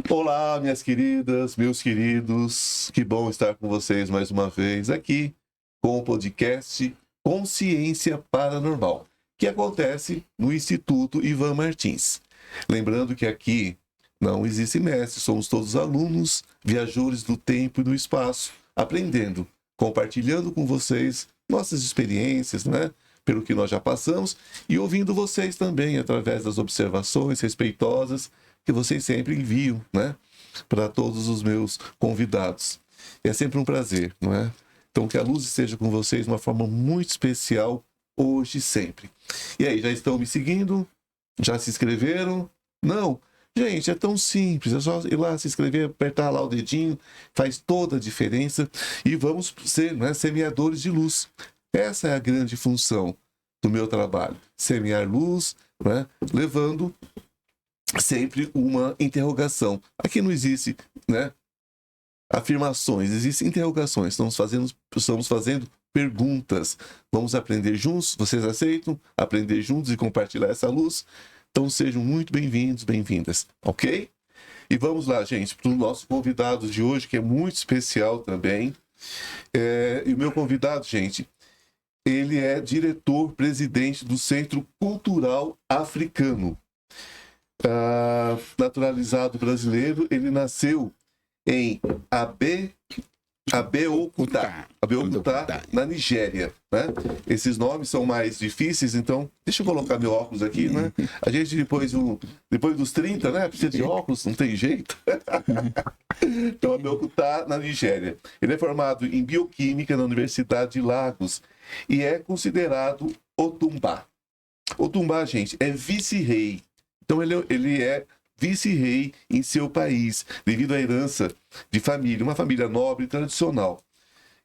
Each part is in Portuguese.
Olá, minhas queridas, meus queridos, que bom estar com vocês mais uma vez aqui com o podcast Consciência Paranormal, que acontece no Instituto Ivan Martins. Lembrando que aqui não existe mestre, somos todos alunos, viajores do tempo e do espaço, aprendendo, compartilhando com vocês nossas experiências, né? Pelo que nós já passamos e ouvindo vocês também através das observações respeitosas que vocês sempre enviam, né? Para todos os meus convidados. É sempre um prazer, não é? Então, que a luz esteja com vocês de uma forma muito especial, hoje e sempre. E aí, já estão me seguindo? Já se inscreveram? Não? Gente, é tão simples, é só ir lá se inscrever, apertar lá o dedinho, faz toda a diferença e vamos ser, né, semeadores de luz. Essa é a grande função do meu trabalho, semear luz, né, levando sempre uma interrogação. Aqui não existe, né, afirmações, existem interrogações. Estamos fazendo perguntas. Vamos aprender juntos? Vocês aceitam aprender juntos e compartilhar essa luz? Então sejam muito bem-vindos, bem-vindas, ok? E vamos lá, gente, para o nosso convidado de hoje, que é muito especial também. E o meu convidado, gente, ele é diretor-presidente do Centro Cultural Africano. Naturalizado brasileiro, ele nasceu em Abeokuta, na Nigéria, né? Esses nomes são mais difíceis, então deixa eu colocar meu óculos aqui, né? A gente depois dos 30, né? Precisa de óculos, não tem jeito. Então, Abeokuta, na Nigéria. Ele é formado em Bioquímica na Universidade de Lagos e é considerado Otumbá. Otumbá, gente, é vice-rei. Então, ele é vice-rei em seu país, devido à herança de família, uma família nobre e tradicional.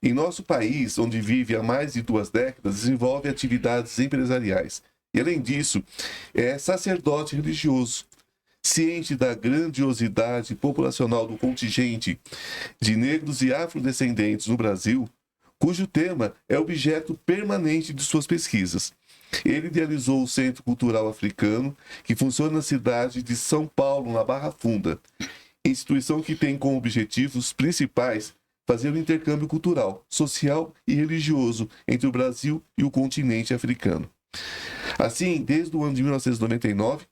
Em nosso país, onde vive há mais de 2 décadas, desenvolve atividades empresariais. E, além disso, é sacerdote religioso. Ciente da grandiosidade populacional do contingente de negros e afrodescendentes no Brasil, cujo tema é objeto permanente de suas pesquisas. Ele idealizou o Centro Cultural Africano, que funciona na cidade de São Paulo, na Barra Funda, instituição que tem como objetivos principais fazer o intercâmbio cultural, social e religioso entre o Brasil e o continente africano. Assim, desde o ano de 1999,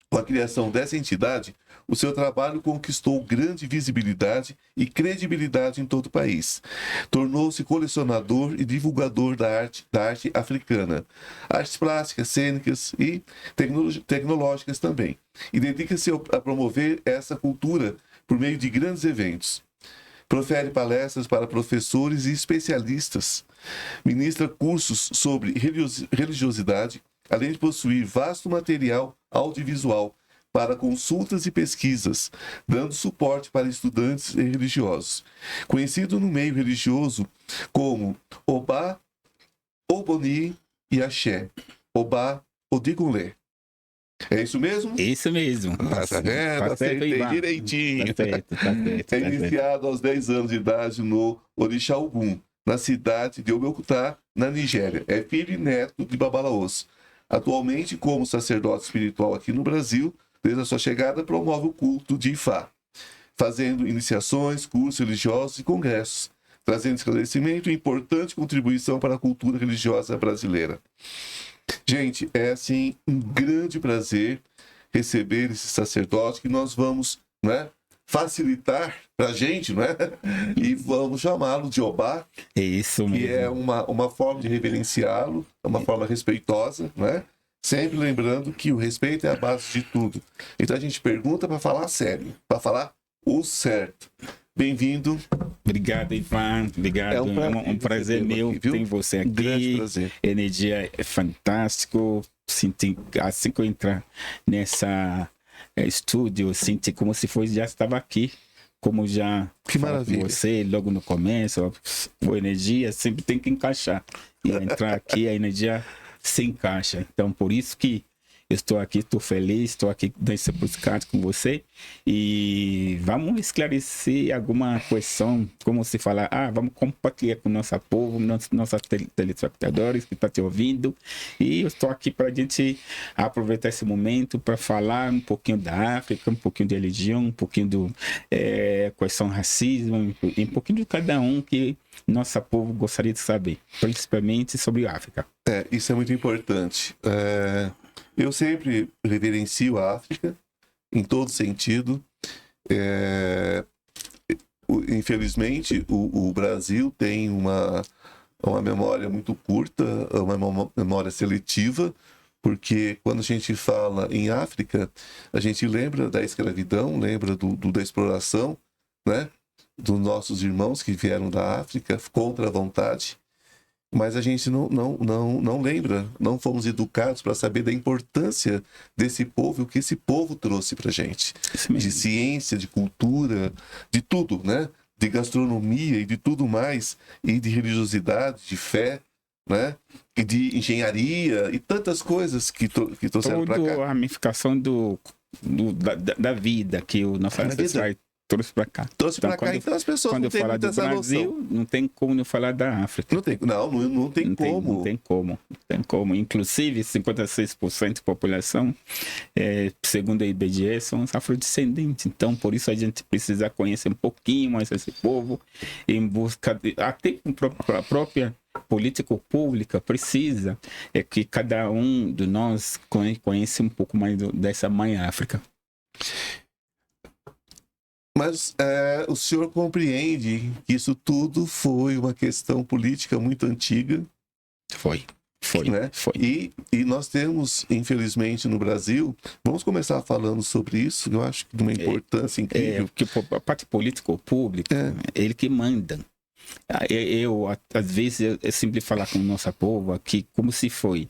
com a criação dessa entidade, o seu trabalho conquistou grande visibilidade e credibilidade em todo o país. Tornou-se colecionador e divulgador da arte africana, artes plásticas, cênicas e tecnológicas também. E dedica-se a promover essa cultura por meio de grandes eventos. Profere palestras para professores e especialistas. Ministra cursos sobre religiosidade, além de possuir vasto material audiovisual para consultas e pesquisas, dando suporte para estudantes e religiosos. Conhecido no meio religioso como Obá, Oboni e Axé, Obá Odigunlé. É isso mesmo? Isso mesmo. Tá vendo? Acertei direitinho. Tá certo. Iniciado aos 10 anos de idade no Orixá Ogum, na cidade de Abeokuta, na Nigéria. É filho e neto de Babalaos. Atualmente, como sacerdote espiritual aqui no Brasil, desde a sua chegada, promove o culto de Ifá, fazendo iniciações, cursos religiosos e congressos, trazendo esclarecimento e importante contribuição para a cultura religiosa brasileira. Gente, é assim um grande prazer receber esse sacerdote que nós vamos, né, facilitar para a gente, né? E vamos chamá-lo de Obá. É isso mesmo. Que é uma forma de reverenciá-lo, é uma forma respeitosa, né? Sempre lembrando que o respeito é a base de tudo. Então a gente pergunta para falar sério, para falar o certo. Bem-vindo. Obrigado, Ivan. Obrigado. É um prazer meu aqui, ter você aqui. Grande prazer. Energia é fantástico. Assim que eu entrar nessa estúdio, senti como se fosse já estava aqui. Como já que maravilha. Você logo no começo, a energia sempre tem que encaixar. E entrar aqui, a energia se encaixa. Então, por isso que Eu estou aqui, estou feliz, estou aqui nesse podcast com você e vamos esclarecer alguma questão, como se fala, vamos compartilhar com o nosso povo, nossos telespectadores que estão te ouvindo, e eu estou aqui para a gente aproveitar esse momento para falar um pouquinho da África, um pouquinho de religião, um pouquinho do questão racismo, um pouquinho de cada um que nosso povo gostaria de saber, principalmente sobre a África. Isso é muito importante. Eu sempre reverencio a África, em todo sentido. Infelizmente, o Brasil tem uma memória muito curta, uma memória seletiva, porque quando a gente fala em África, a gente lembra da escravidão, lembra da exploração, né? Dos nossos irmãos que vieram da África contra a vontade, mas a gente não lembra, não fomos educados para saber da importância desse povo e o que esse povo trouxe para a gente, de ciência, de cultura, de tudo, né? De gastronomia e de tudo mais, e de religiosidade, de fé, né? E de engenharia e tantas coisas que trouxeram para cá. Toda a ramificação da vida que o nosso ancestral trouxe para cá. Então as pessoas quando não têm muita essa Brasil, noção. Não tem como não falar da África. Não tem como. Não tem como. Inclusive, 56% da população, segundo a IBGE, são os afrodescendentes. Então, por isso a gente precisa conhecer um pouquinho mais esse povo, em busca até a própria política pública precisa que cada um de nós conheça um pouco mais dessa mãe África. Mas o senhor compreende que isso tudo foi uma questão política muito antiga? Foi. Né? Foi. E nós temos, infelizmente, no Brasil, vamos começar falando sobre isso, eu acho que de uma importância incrível. Porque a parte político-pública, ele que manda. Às vezes, eu sempre falar com o nosso povo aqui, como se foi.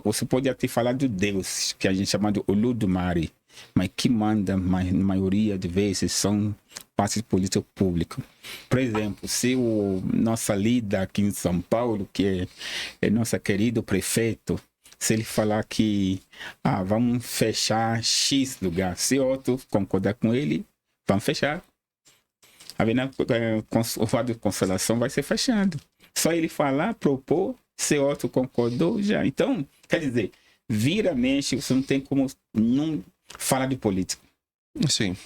Você pode até falar do Deus, que a gente chama de Olodumare, mas que manda, na maioria de vezes, são partes políticas públicas. Por exemplo, se nossa líder aqui em São Paulo, que é nosso querido prefeito, se ele falar que vamos fechar X lugar, se outro concordar com ele, vamos fechar. O Vale de Consolação vai ser fechado. Só ele falar, propor, se outro concordou, já. Então, quer dizer, mexe, você não tem como não falar de política. Sim.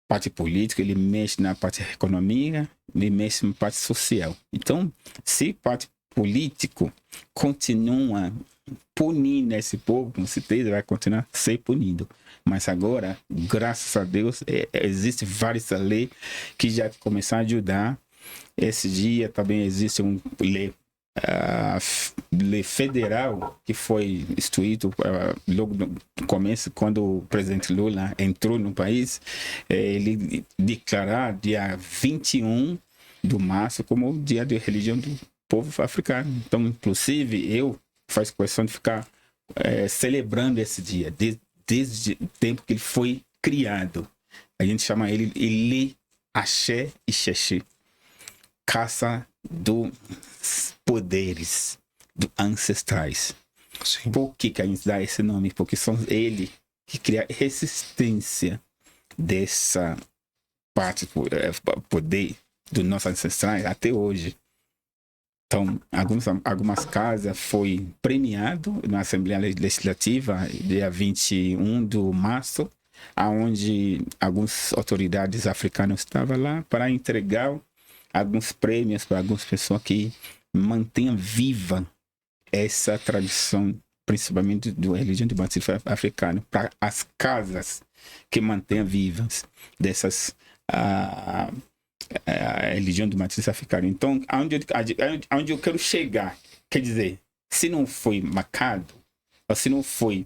Parte política, ele mexe na parte da economia, ele mexe na parte social. Então, se parte político continua punindo esse povo, com certeza vai continuar a ser punido. Mas agora, graças a Deus, existem várias leis que já começaram a ajudar. Esse dia também existe a lei federal que foi instituído logo no começo, quando o presidente Lula entrou no país, ele declarar dia 21 de março como o dia da religião do povo africano. Então, inclusive, eu faço questão de ficar celebrando esse dia, desde o tempo que ele foi criado. A gente chama ele Ele Axé e Xexé, caça dos poderes ancestrais. Sim. Por que a gente dá esse nome? Porque são ele que cria resistência dessa parte poder dos nossos ancestrais até hoje. Então, algumas casas foi premiado na Assembleia Legislativa dia 21 de março, onde algumas autoridades africanas estavam lá para entregar alguns prêmios para algumas pessoas que mantenham viva essa tradição, principalmente da religião de matriz africana, para as casas que mantenham vivas dessas a religião de matriz africana. Então, aonde eu quero chegar, quer dizer, se não foi marcado, ou se não foi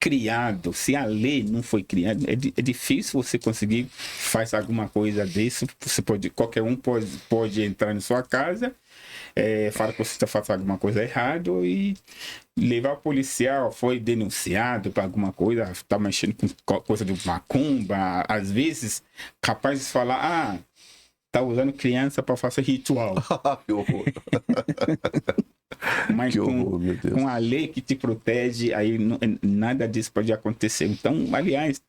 criado, se a lei não foi criada, é difícil você conseguir fazer alguma coisa disso. Qualquer um pode entrar na sua casa, falar que você está fazendo alguma coisa errada e levar o policial, foi denunciado para alguma coisa, está mexendo com coisa de macumba, às vezes capaz de falar, tá usando criança para fazer ritual. Que horror. Mas Que horror, meu Deus. com a lei que te protege, aí nada disso pode acontecer. Então, aliás,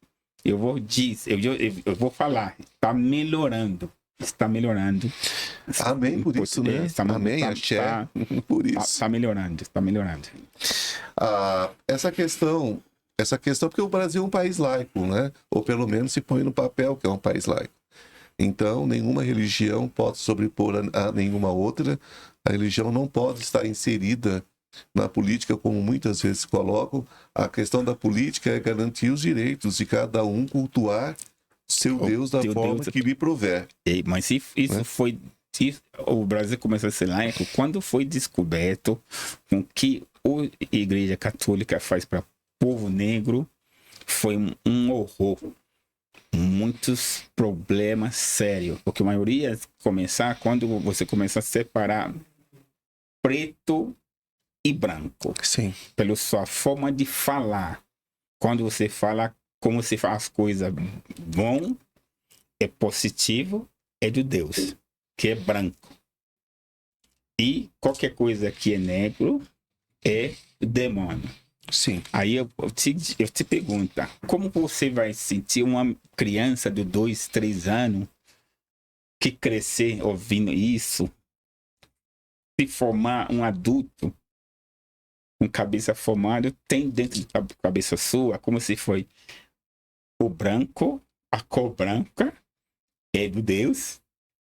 eu vou falar, está melhorando. Está melhorando. Amém por isso, né? Amém, axé. Por isso. Está melhorando, está melhorando. Essa questão, porque o Brasil é um país laico, né? Ou pelo menos se põe no papel que é um país laico. Então, nenhuma religião pode sobrepor a nenhuma outra. A religião não pode estar inserida na política, como muitas vezes colocam. A questão da política é garantir os direitos de cada um cultuar seu Deus da forma que lhe prover. Mas isso foi... O Brasil começou a ser laico quando foi descoberto o que a Igreja Católica faz para o povo negro. Foi um horror. Muitos problemas sérios. Porque a maioria começar quando você começa a separar preto e branco. Sim. Pela sua forma de falar. Quando você fala como se faz as coisas bom, é positivo, é de Deus, que é branco. E qualquer coisa que é negro é demônio. Sim. Aí eu te pergunto, como você vai sentir uma criança de 2, 3 anos que crescer ouvindo isso, se formar um adulto com cabeça formada, tem dentro da cabeça sua como se foi o branco, a cor branca é de Deus.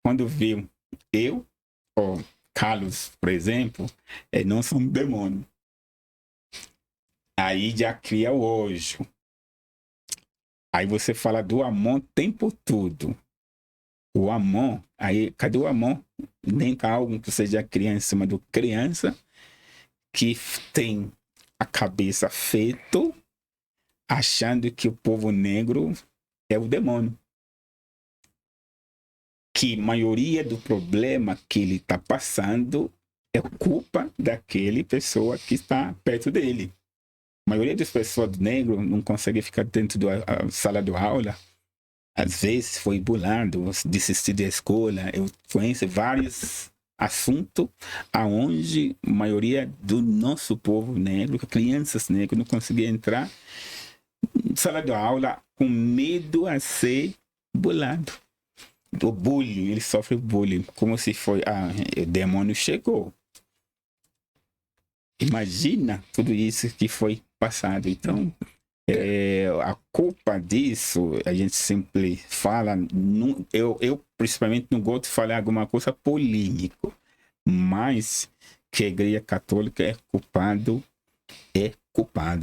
Quando viu eu, ou Carlos, por exemplo, não sou um demônio. Aí já cria o ódio. Aí você fala do amor o tempo todo. O amor, aí cadê o amor? Nem algo que seja criança, mas do criança que tem a cabeça feito achando que o povo negro é o demônio. Que a maioria do problema que ele está passando é culpa daquele pessoa que está perto dele. A maioria das pessoas negras não consegue ficar dentro da sala de aula. Às vezes foi bulado, desistir da escola. Eu conheço vários assuntos aonde a maioria do nosso povo negro, crianças negras, não conseguia entrar na sala de aula com medo a ser bulado. Do bullying, ele sofre bullying, como se foi, o demônio chegou. Imagina tudo isso que foi passado. Então, a culpa disso, a gente sempre fala, eu principalmente não gosto de falar alguma coisa polêmica, mas que a Igreja Católica é culpado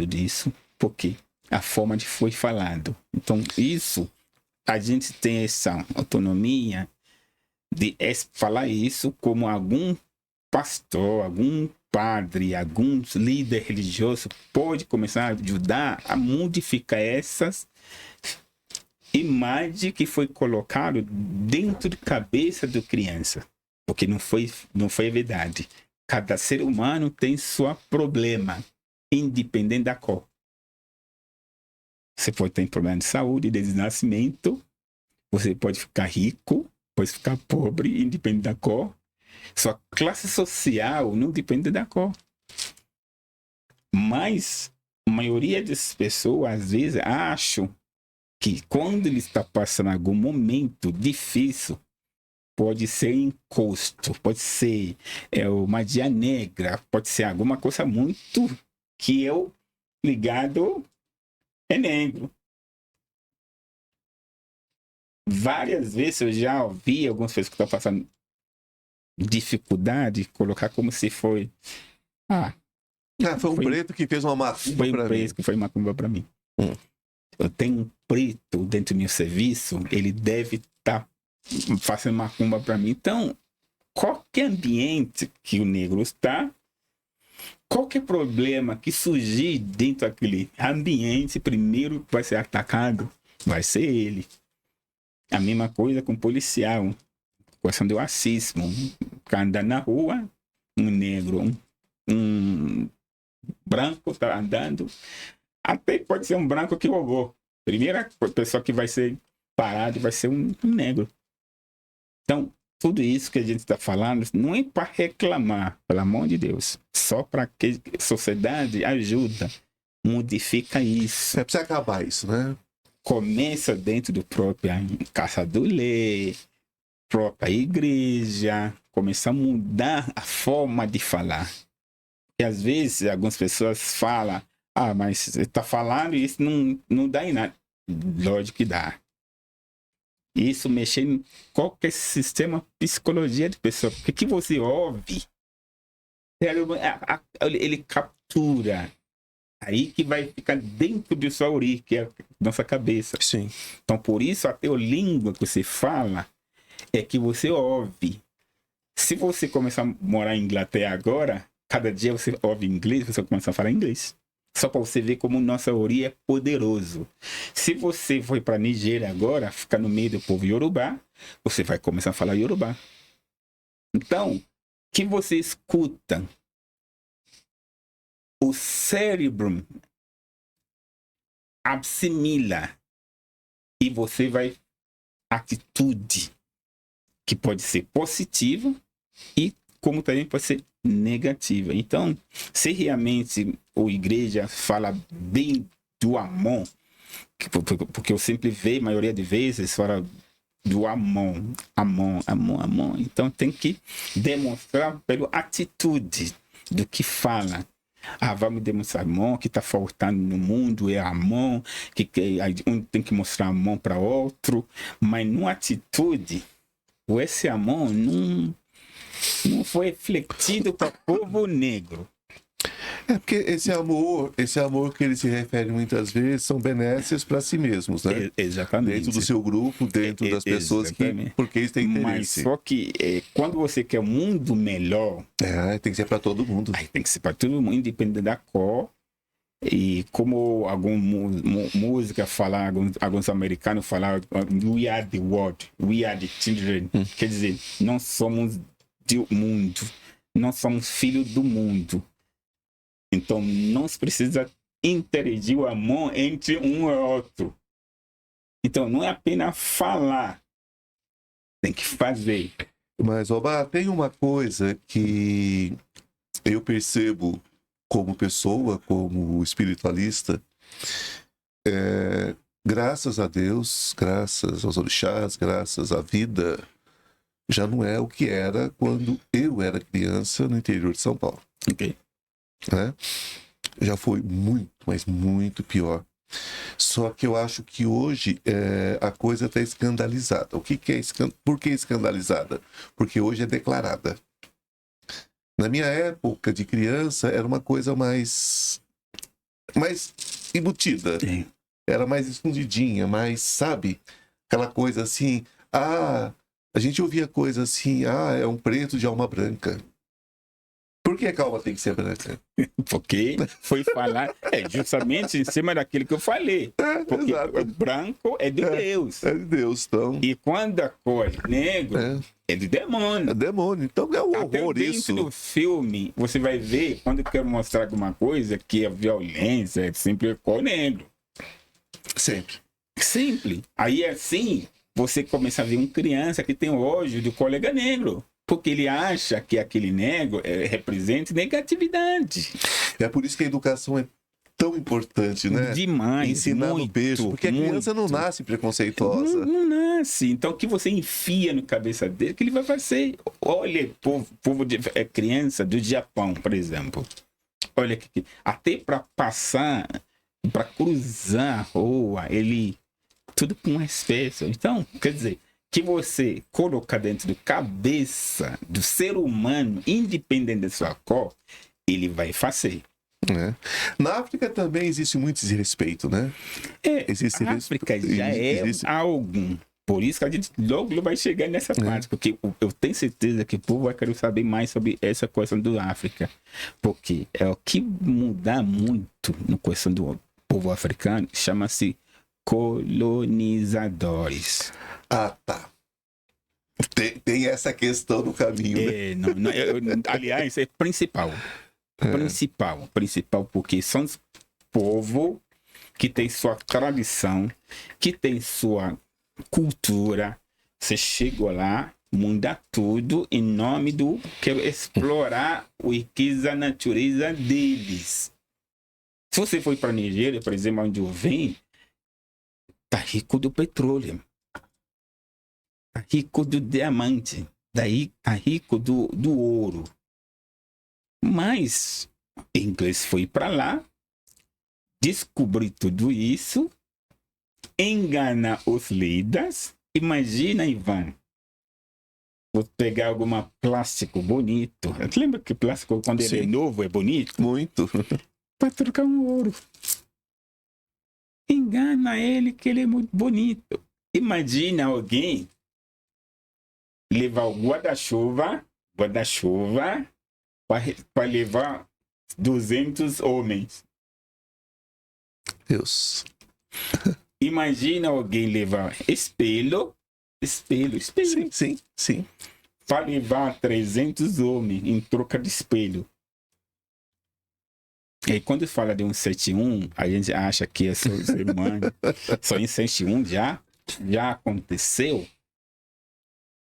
disso, porque a forma de foi falado. Então, isso, a gente tem essa autonomia de falar isso como algum pastor, algum padre, alguns líder religioso pode começar a ajudar a modificar essas imagens que foi colocado dentro da cabeça da criança, porque não foi verdade. Cada ser humano tem seu problema, independente da cor. Você pode ter problema de saúde, de nascimento, você pode ficar rico, pode ficar pobre, independente da cor. Sua classe social não depende da cor. Mas a maioria das pessoas, às vezes, acham que quando ele está passando algum momento difícil, pode ser encosto, pode ser magia negra, pode ser alguma coisa muito que eu ligado é negro. Várias vezes eu já ouvi algumas pessoas que estão passando dificuldade, colocar como se foi foi um preto que fez uma macumba foi um pra mim. preto que foi macumba para mim. Eu tenho um preto dentro do meu serviço, ele deve estar fazendo macumba para mim. Então, qualquer ambiente que o negro está, qualquer problema que surgir dentro daquele ambiente, primeiro vai ser atacado, vai ser ele. A mesma coisa com o policial. Questão do racismo. Anda na rua, um negro, um branco está andando. Até pode ser um branco que roubou. Primeira pessoa que vai ser parado vai ser um negro. Então, tudo isso que a gente está falando não é para reclamar, pelo amor de Deus. Só para que a sociedade ajuda, modifica isso. É pra você acabar isso, né? Começa dentro do próprio casa do lei, própria igreja, começa a mudar a forma de falar. E às vezes algumas pessoas falam, mas você está falando e isso não dá em nada. Lógico que dá. Isso mexe em qualquer sistema psicologia de pessoa. Porque que você ouve, ele captura. Aí que vai ficar dentro de sua origem, que é a nossa cabeça. Sim. Então, por isso, até a língua que você fala é que você ouve. Se você começar a morar em Inglaterra agora, cada dia você ouve inglês, você começa a falar inglês. Só para você ver como nossa origem é poderoso. Se você for para Nigéria agora, ficar no meio do povo Yorubá, você vai começar a falar Yorubá. Então, que você escuta, o cérebro assimila e você vai atitude que pode ser positiva e como também pode ser negativa. Então, se realmente a igreja fala bem do amor, porque eu sempre vejo, a maioria de vezes, fala do amor. Então, tem que demonstrar pela atitude do que fala. Vamos demonstrar amor, que está faltando no mundo é amor, que um tem que mostrar amor para outro, mas numa atitude, esse amor não foi refletido para o povo negro. É porque esse amor que ele se refere muitas vezes são benesses para si mesmos, né? Exatamente. Dentro do seu grupo, dentro das pessoas porque eles têm interesse. Mas só que quando você quer um mundo melhor... tem que ser para todo mundo. Aí tem que ser para todo mundo, independente da cor. E como alguma música fala, alguns americanos falam, we are the world, we are the children. Quer dizer, nós somos do mundo, nós somos filhos do mundo. Então, não se precisa interagir o amor entre um e outro. Então, não é apenas falar, tem que fazer. Mas, Oba, tem uma coisa que eu percebo como pessoa, como espiritualista, graças a Deus, graças aos orixás, graças à vida, já não é o que era quando eu era criança no interior de São Paulo. Ok. Já foi muito, mas muito pior. Só que eu acho que hoje a coisa está escandalizada. Por que escandalizada? Porque hoje é declarada. Na minha época de criança era uma coisa mais embutida. Sim. Era mais escondidinha, mais, sabe? Aquela coisa assim, a gente ouvia coisa assim, é um preto de alma branca. Por que a calma tem que ser branca? Porque foi falar justamente em cima daquilo que eu falei. Porque o branco é de Deus. É de Deus, então. E quando a cor é negro, é de demônio. É demônio, então é um horror dentro isso. Dentro do filme, você vai ver, quando eu quero mostrar alguma coisa, que a violência é sempre cor negro. Sempre. Simples. Aí assim, você começa a ver uma criança que tem ódio do colega negro. Porque ele acha que aquele negro representa negatividade. É por isso que a educação é tão importante, né? Demais. Ensinar no beijo. Porque a criança não nasce preconceituosa. Não nasce. Então, o que você enfia na cabeça dele, que ele vai fazer. Olha, povo de criança do Japão, por exemplo. Olha, até para passar, para cruzar a rua, ele... Tudo com respeito. Então, quer dizer... que você colocar dentro da cabeça do ser humano, independente da sua cor, ele vai fazer. Na África também existe muito desrespeito, né? A África já existe algo. Por isso que a gente logo vai chegar nessa parte, porque eu tenho certeza que o povo vai querer saber mais sobre essa questão da África. Porque é o que mudar muito na questão do povo africano, chama-se colonizadores. Tá. Tem essa questão no caminho, né? Aliás, é principal. Principal, porque são os povos que têm sua tradição, que têm sua cultura. Você chegou lá, Mudar tudo em nome do quero explorar a riqueza, a natureza deles. Se você for para a Nigéria, por exemplo, onde eu venho, tá rico do petróleo, tá rico do diamante, daí tá rico do ouro. Mas inglês foi para lá, descobrir tudo isso, engana os líderes. Imagina, Ivan, vou pegar alguma plástico bonito. Lembra que plástico, quando ele é novo, é bonito? Muito. Para trocar um ouro. Engana ele que ele é muito bonito. Imagina alguém levar o guarda-chuva para levar 200 homens. Deus. Imagina alguém levar espelho. Sim. Para levar 300 homens em troca de espelho. E quando fala de 171, a gente acha que é só ser humano. Só em 171 já aconteceu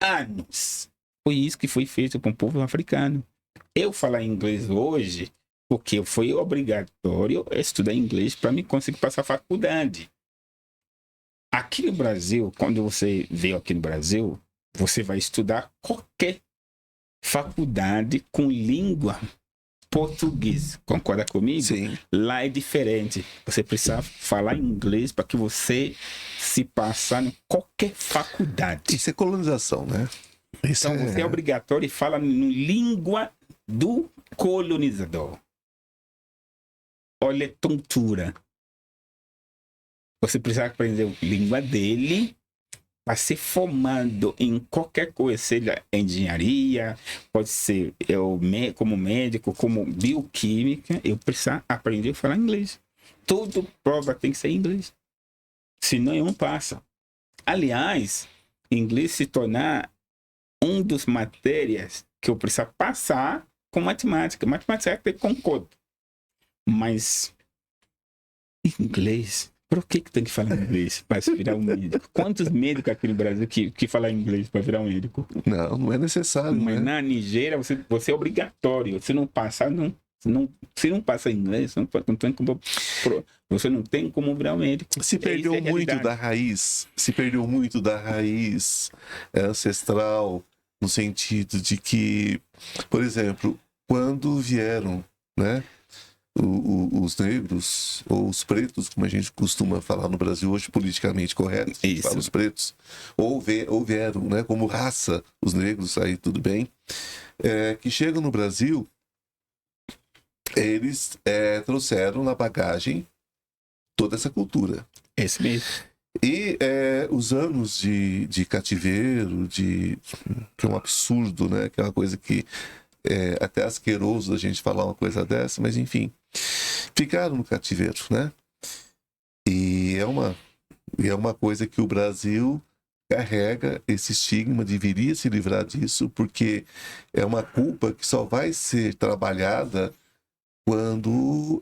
anos. Foi isso que foi feito com o povo africano. Eu falar inglês hoje porque foi obrigatório estudar inglês para me conseguir passar a faculdade. Aqui no Brasil, quando você veio aqui no Brasil, você vai estudar qualquer faculdade com língua português. Concorda comigo? Sim. Lá é diferente. Você precisa falar inglês para que você se passar em qualquer faculdade. Isso é colonização, né? Então você é obrigatório e fala na língua do colonizador. Olha a tontura. Você precisa aprender a língua dele para ser formado em qualquer coisa, seja engenharia, pode ser como médico, como bioquímica, eu preciso aprender a falar inglês. Toda prova tem que ser em inglês. Senão eu não passo. Aliás, inglês se tornar um dos matérias que eu preciso passar com matemática. Matemática eu concordo. Mas inglês... Por que tem que falar inglês para virar um médico? Quantos médicos aqui no Brasil que falam inglês para virar um médico? Não é necessário. Mas né? na Nigéria você é obrigatório. Se não passar, se não passa inglês, você não tem como virar um médico. Se perdeu muito da raiz. Se perdeu muito da raiz ancestral, no sentido de que, por exemplo, quando vieram, né? Os negros, ou os pretos, como a gente costuma falar no Brasil hoje, politicamente correto, fala os pretos, ou vieram, né, como raça, os negros, aí tudo bem, que chegam no Brasil, eles trouxeram na bagagem toda essa cultura. Esse mesmo. E os anos de cativeiro, que é um absurdo, né, que é uma coisa que até asqueroso a gente falar uma coisa dessa, mas enfim, ficaram no cativeiro, né? E é uma coisa que o Brasil carrega esse estigma, deveria se livrar disso, porque é uma culpa que só vai ser trabalhada quando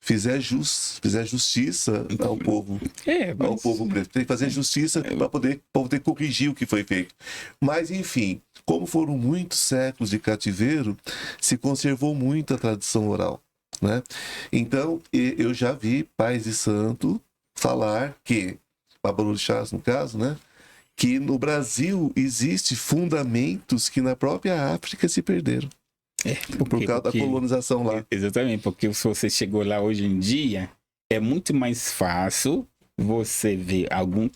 fizer justiça ao povo, ao povo preto. Tem que fazer justiça para poder corrigir o que foi feito. Mas, enfim, como foram muitos séculos de cativeiro, se conservou muito a tradição oral, né? Então, eu já vi pais de santo falar que, babalorixás no caso, né? Que no Brasil existe fundamentos que na própria África se perderam. Por causa da colonização lá. Exatamente, porque se você chegou lá hoje em dia, é muito mais fácil você ver algum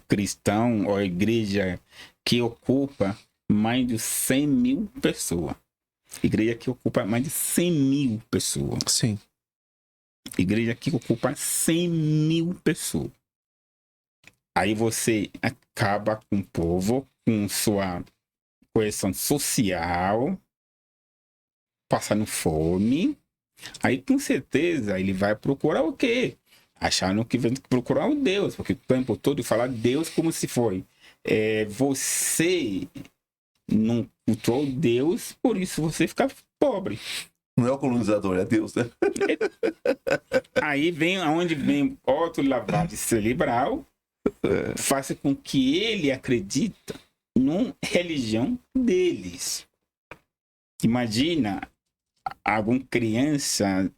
cristão ou igreja que ocupa mais de 100 mil pessoas. Igreja que ocupa mais de 100 mil pessoas. Sim. Igreja que ocupa 100 mil pessoas. Aí você acaba com o povo, com sua coesão social, passando fome, aí com certeza ele vai procurar o quê? Achando que vai procurar o Deus, porque o tempo todo fala Deus como se foi. Você não encontrou Deus, por isso você fica pobre. Não é o colonizador, é Deus, né? Aí vem onde vem outro lavagem cerebral, faz com que ele acredita numa religião deles. Imagina alguma criança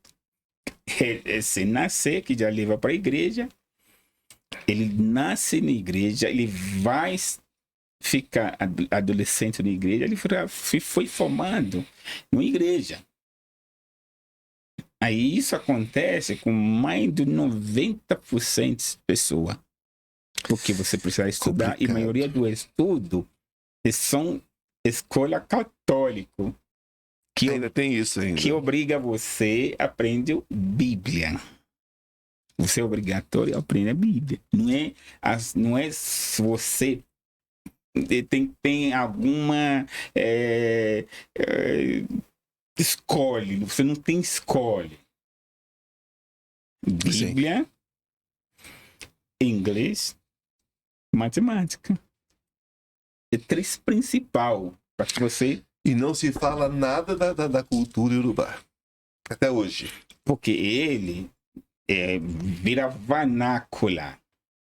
se nascer, que já leva para a igreja, ele nasce na igreja, ele vai ficar adolescente na igreja, ele foi formado na igreja. Aí isso acontece com mais de 90% de pessoas. Porque você precisa estudar, e a maioria do estudo são escola católica. Que ainda tem isso ainda. Que obriga você a aprender Bíblia. Você é obrigatório a aprender a Bíblia. Não é se você tem alguma escolhe. Você não tem escolhe. Bíblia, inglês, matemática. É 3 principal para que você. E não se fala nada da cultura iorubá. Até hoje. Porque ele vira vernácula.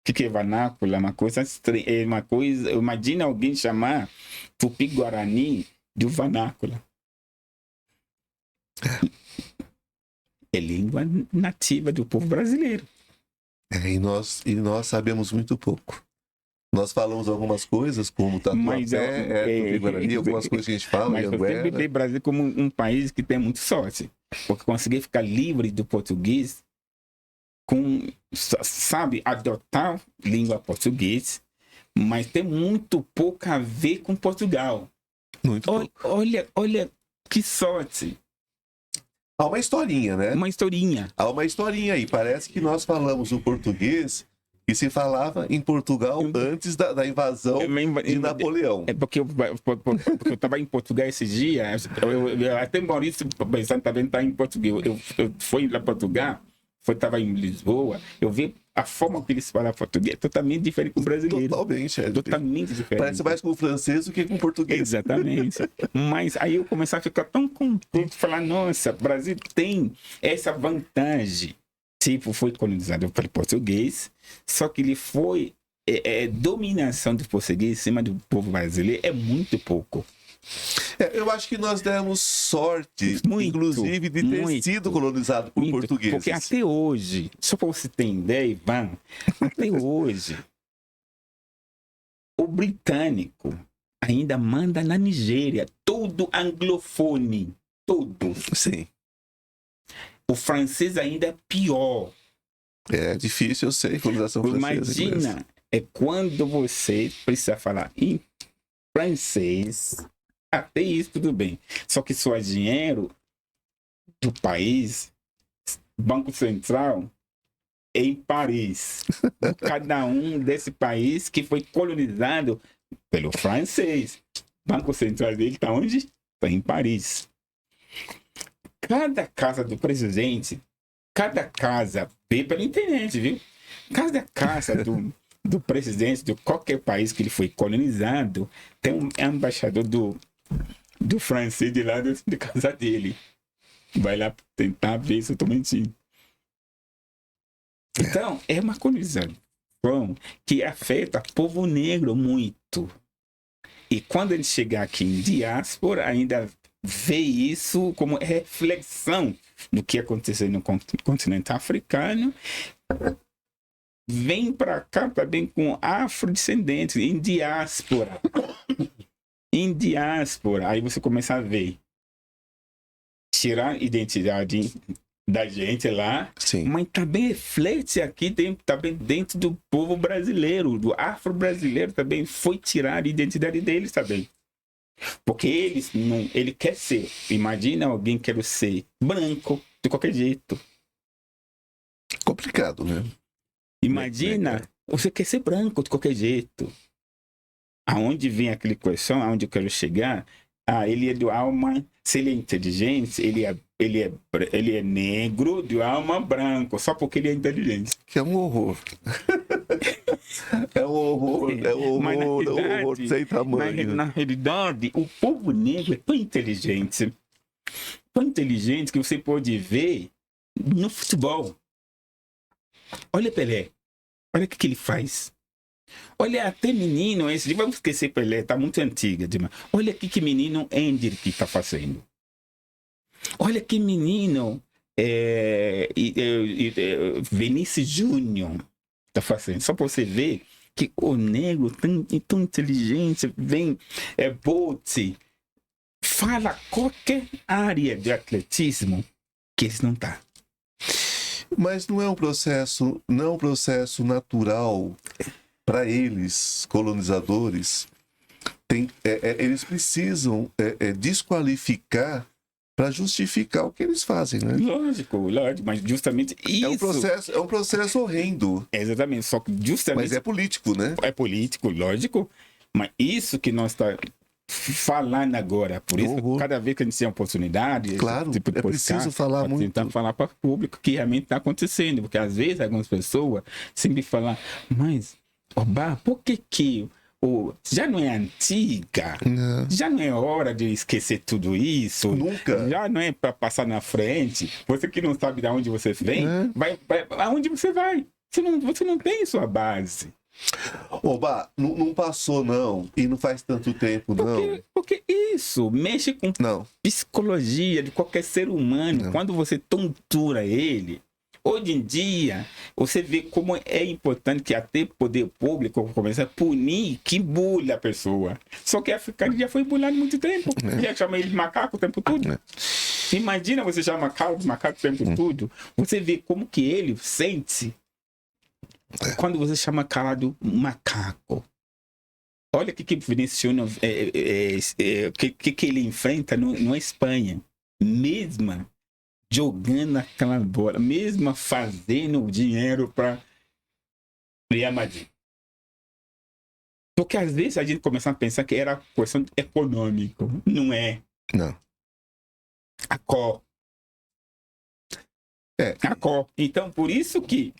O que é vernácula? Uma coisa estranha. É uma coisa. Imagina alguém chamar Tupi-Guarani do vernácula. É língua nativa do povo brasileiro. E nós sabemos muito pouco. Nós falamos algumas coisas, como Tatuapé, Tupi-Guarani, algumas coisas que a gente fala. Mas eu sempre vejo o Brasil como um país que tem muita sorte. Porque conseguir ficar livre do português, sabe, adotar língua portuguesa, mas tem muito pouco a ver com Portugal. Muito pouco. Olha que sorte. Há uma historinha, né? Uma historinha. Há uma historinha aí. Parece que nós falamos o português que se falava em Portugal antes da invasão de Napoleão. É porque eu estava em Portugal esse dia, até Maurício pensando também está em Portugal. Eu fui lá para Portugal, estava em Lisboa, eu vi a forma que eles falam português é totalmente diferente do brasileiro. Totalmente diferente. Parece mais com o francês do que com o português. Exatamente. Mas aí eu comecei a ficar tão contente, falar, nossa, o Brasil tem essa vantagem. Tipo, foi colonizado pelo português, só que ele foi dominação do português em cima do povo brasileiro é muito pouco. Eu acho que nós demos sorte, inclusive, de ter sido colonizado por portugueses. Porque até hoje, só para você ter ideia, Ivan, até hoje, o britânico ainda manda na Nigéria, todo anglofone, todo. Sim. O francês ainda é pior. É difícil, eu sei, colonização francesa. Imagina, quando você precisa falar em francês, até isso tudo bem. Só que só dinheiro do país, Banco Central, é em Paris. Cada um desse país que foi colonizado pelo francês. Banco Central dele está onde? Está em Paris. Cada casa do presidente, cada casa, vê pela internet, viu? Cada casa do presidente de qualquer país que ele foi colonizado, tem um embaixador do francês de lá de casa dele. Vai lá tentar ver se eu estou mentindo. Então, é uma colonização que afeta o povo negro muito. E quando ele chegar aqui em diáspora, ainda vê isso como reflexão do que aconteceu no continente africano. Vem para cá também com afrodescendentes em diáspora. Em diáspora. Aí você começa a ver. Tirar a identidade da gente lá. Sim. Mas também reflete aqui também dentro do povo brasileiro, do afro-brasileiro também foi tirar a identidade deles também. Porque ele quer ser. Imagina alguém quer ser branco de qualquer jeito. Complicado, né? Imagina, você quer ser branco de qualquer jeito. Aonde vem aquela questão, aonde eu quero chegar? Ele é do alma, se ele é inteligente, ele é negro de alma branco, só porque ele é inteligente. Que é um horror. É um horror sem tamanho. Na realidade, o povo negro é tão inteligente que você pode ver no futebol. Olha Pelé, olha o que ele faz. Olha, até menino, esse, vamos esquecer Pelé, tá muito antiga demais. Olha o que menino Hendrick está fazendo. Olha que menino Vinícius Júnior está fazendo. Só para você ver que o nego tão inteligente, vem, Bolt, fala qualquer área de atletismo que eles não tá. Mas não é um processo natural para eles, colonizadores. Eles precisam desqualificar para justificar o que eles fazem, né? Lógico, mas justamente isso... É um processo horrendo. Exatamente, só que justamente... Mas é político, né? É político, lógico, mas isso que nós estamos falando agora, por isso, cada vez que a gente tem a oportunidade... Claro, tipo de preciso falar muito. Tentar falar para o público que realmente está acontecendo, porque às vezes algumas pessoas sempre falam, mas, Obá, por que já não é antiga? Não. Já não é hora de esquecer tudo isso? Nunca. Já não é para passar na frente? Você que não sabe de onde você vem, vai aonde você vai? Você não tem sua base. Obá, não passou não, e não faz tanto tempo não. Porque isso mexe com psicologia de qualquer ser humano. Não. Quando você tontura ele, hoje em dia, você vê como é importante que até o poder público comece a punir que bulha a pessoa. Só que a africano já foi bulhado há muito tempo. Já chama ele de macaco o tempo todo. Imagina você chamar macaco o tempo todo. Você vê como que ele sente quando você chama cara do macaco. Olha o que Vinícius que ele enfrenta na Espanha. Mesma jogando aquela bola, mesmo fazendo dinheiro para Real Madrid. Porque às vezes a gente começa a pensar que era questão econômica. Não é. Não. A cor. A cor. Então, por isso que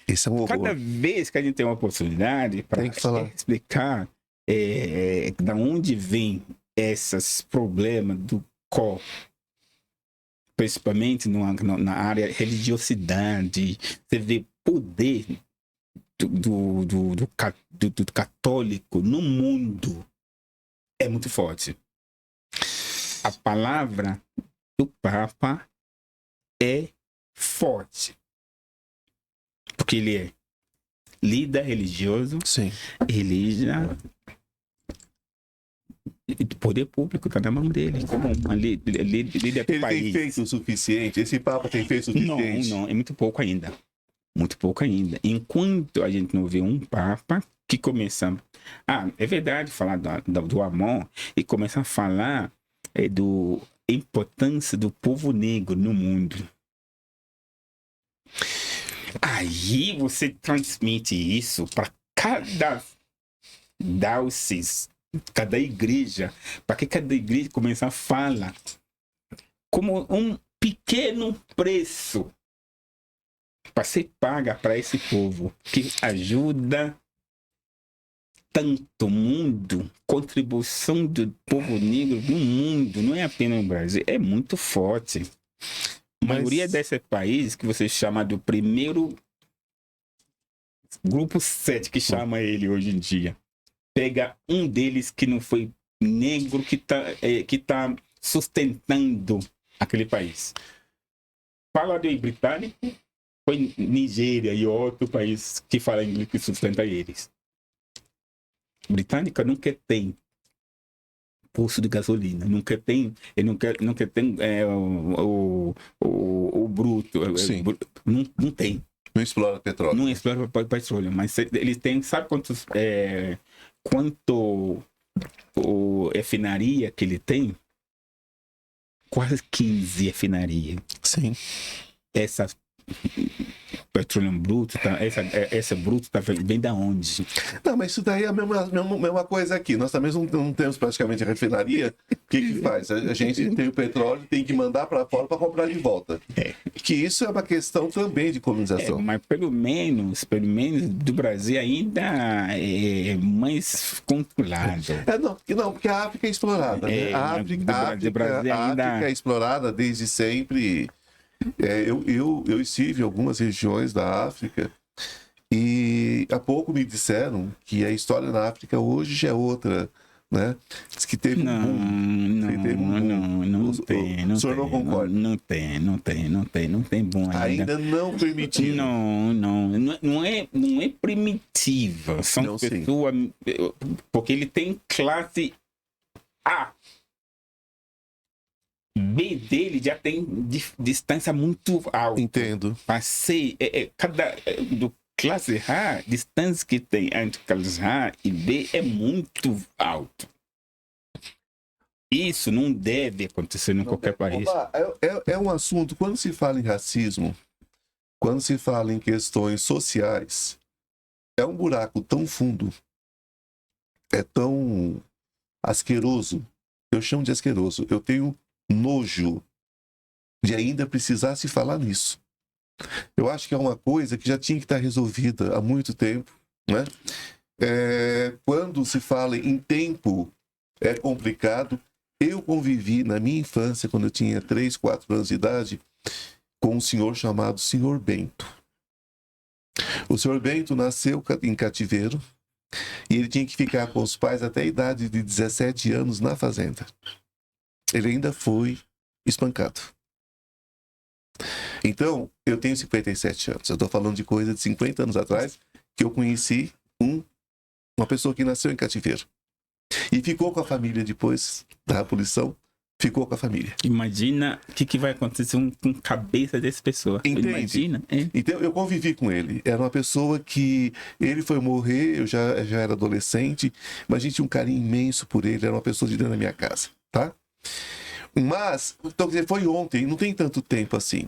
cada vez que a gente tem uma oportunidade para explicar da onde vem esses problemas do cor, principalmente na área religiosidade, você vê poder do católico no mundo é muito forte. A palavra do Papa é forte, porque ele é líder religioso, religião, o poder público está na mão dele, como uma líder do país. Ele tem feito o suficiente? Esse Papa tem feito o suficiente? Não, é muito pouco ainda. Muito pouco ainda. Enquanto a gente não vê um Papa que começa... é verdade falar do amor e começa a falar da importância do povo negro no mundo. Aí você transmite isso para cada diocese, cada igreja, para que cada igreja comece a falar como um pequeno preço para ser paga para esse povo que ajuda tanto o mundo, contribuição do povo negro no mundo, não é apenas no Brasil, é muito forte. A maioria desses países que você chama do primeiro grupo 7, que chama ele hoje em dia, pega um deles que não foi negro, que tá sustentando aquele país. Fala de britânico, foi Nigéria e outro país que fala inglês que sustenta eles. Britânica nunca tem posto de gasolina, nunca tem o bruto, não tem. Não explora petróleo. Não explora petróleo, mas eles têm, sabe quanto refinaria que ele tem? Quase 15 refinarias. Sim. Essa petróleo bruto, essa bruto vem da onde? Não, mas isso daí é a mesma coisa aqui. Nós também não temos praticamente refinaria. O que faz? A gente tem o petróleo, tem que mandar para fora para comprar de volta. Que isso é uma questão também de colonização. Mas pelo menos do Brasil ainda é mais controlado. Não, porque a África é explorada. Né? A África é explorada desde sempre. Eu estive em algumas regiões da África e há pouco me disseram que a história na África hoje já é outra, né? Diz que teve um boom. Não O senhor não concorda? Não tem bom ainda. Ainda não permitiram. Não é primitiva. São Não, sim. pessoas. Porque ele tem classe A. B dele já tem distância muito alta. Entendo. Passei. Do classe A, distância que tem entre classe A e B é muito alto. Isso não deve acontecer em qualquer país. É um assunto, quando se fala em racismo, quando se fala em questões sociais, é um buraco tão fundo, é tão asqueroso, eu chamo de asqueroso, eu tenho nojo de ainda precisar se falar nisso. Eu acho que é uma coisa que já tinha que estar resolvida há muito tempo, né? Quando se fala em tempo, é complicado. Eu convivi na minha infância, quando eu tinha 3, 4 anos de idade, com um senhor chamado Senhor Bento. O Senhor Bento nasceu em cativeiro e ele tinha que ficar com os pais até a idade de 17 anos na fazenda. Ele ainda foi espancado. Então, eu tenho 57 anos. Eu estou falando de coisa de 50 anos atrás, que eu conheci uma pessoa que nasceu em cativeiro. E ficou com a família depois da abolição. Ficou com a família. Imagina o que vai acontecer com a cabeça dessa pessoa. Entende? Imagina. Então, eu convivi com ele. Era uma pessoa que... Ele foi morrer, eu já era adolescente, mas a gente tinha um carinho imenso por ele. Era uma pessoa de dentro da minha casa, tá? Mas, então, quer dizer, foi ontem, não tem tanto tempo assim.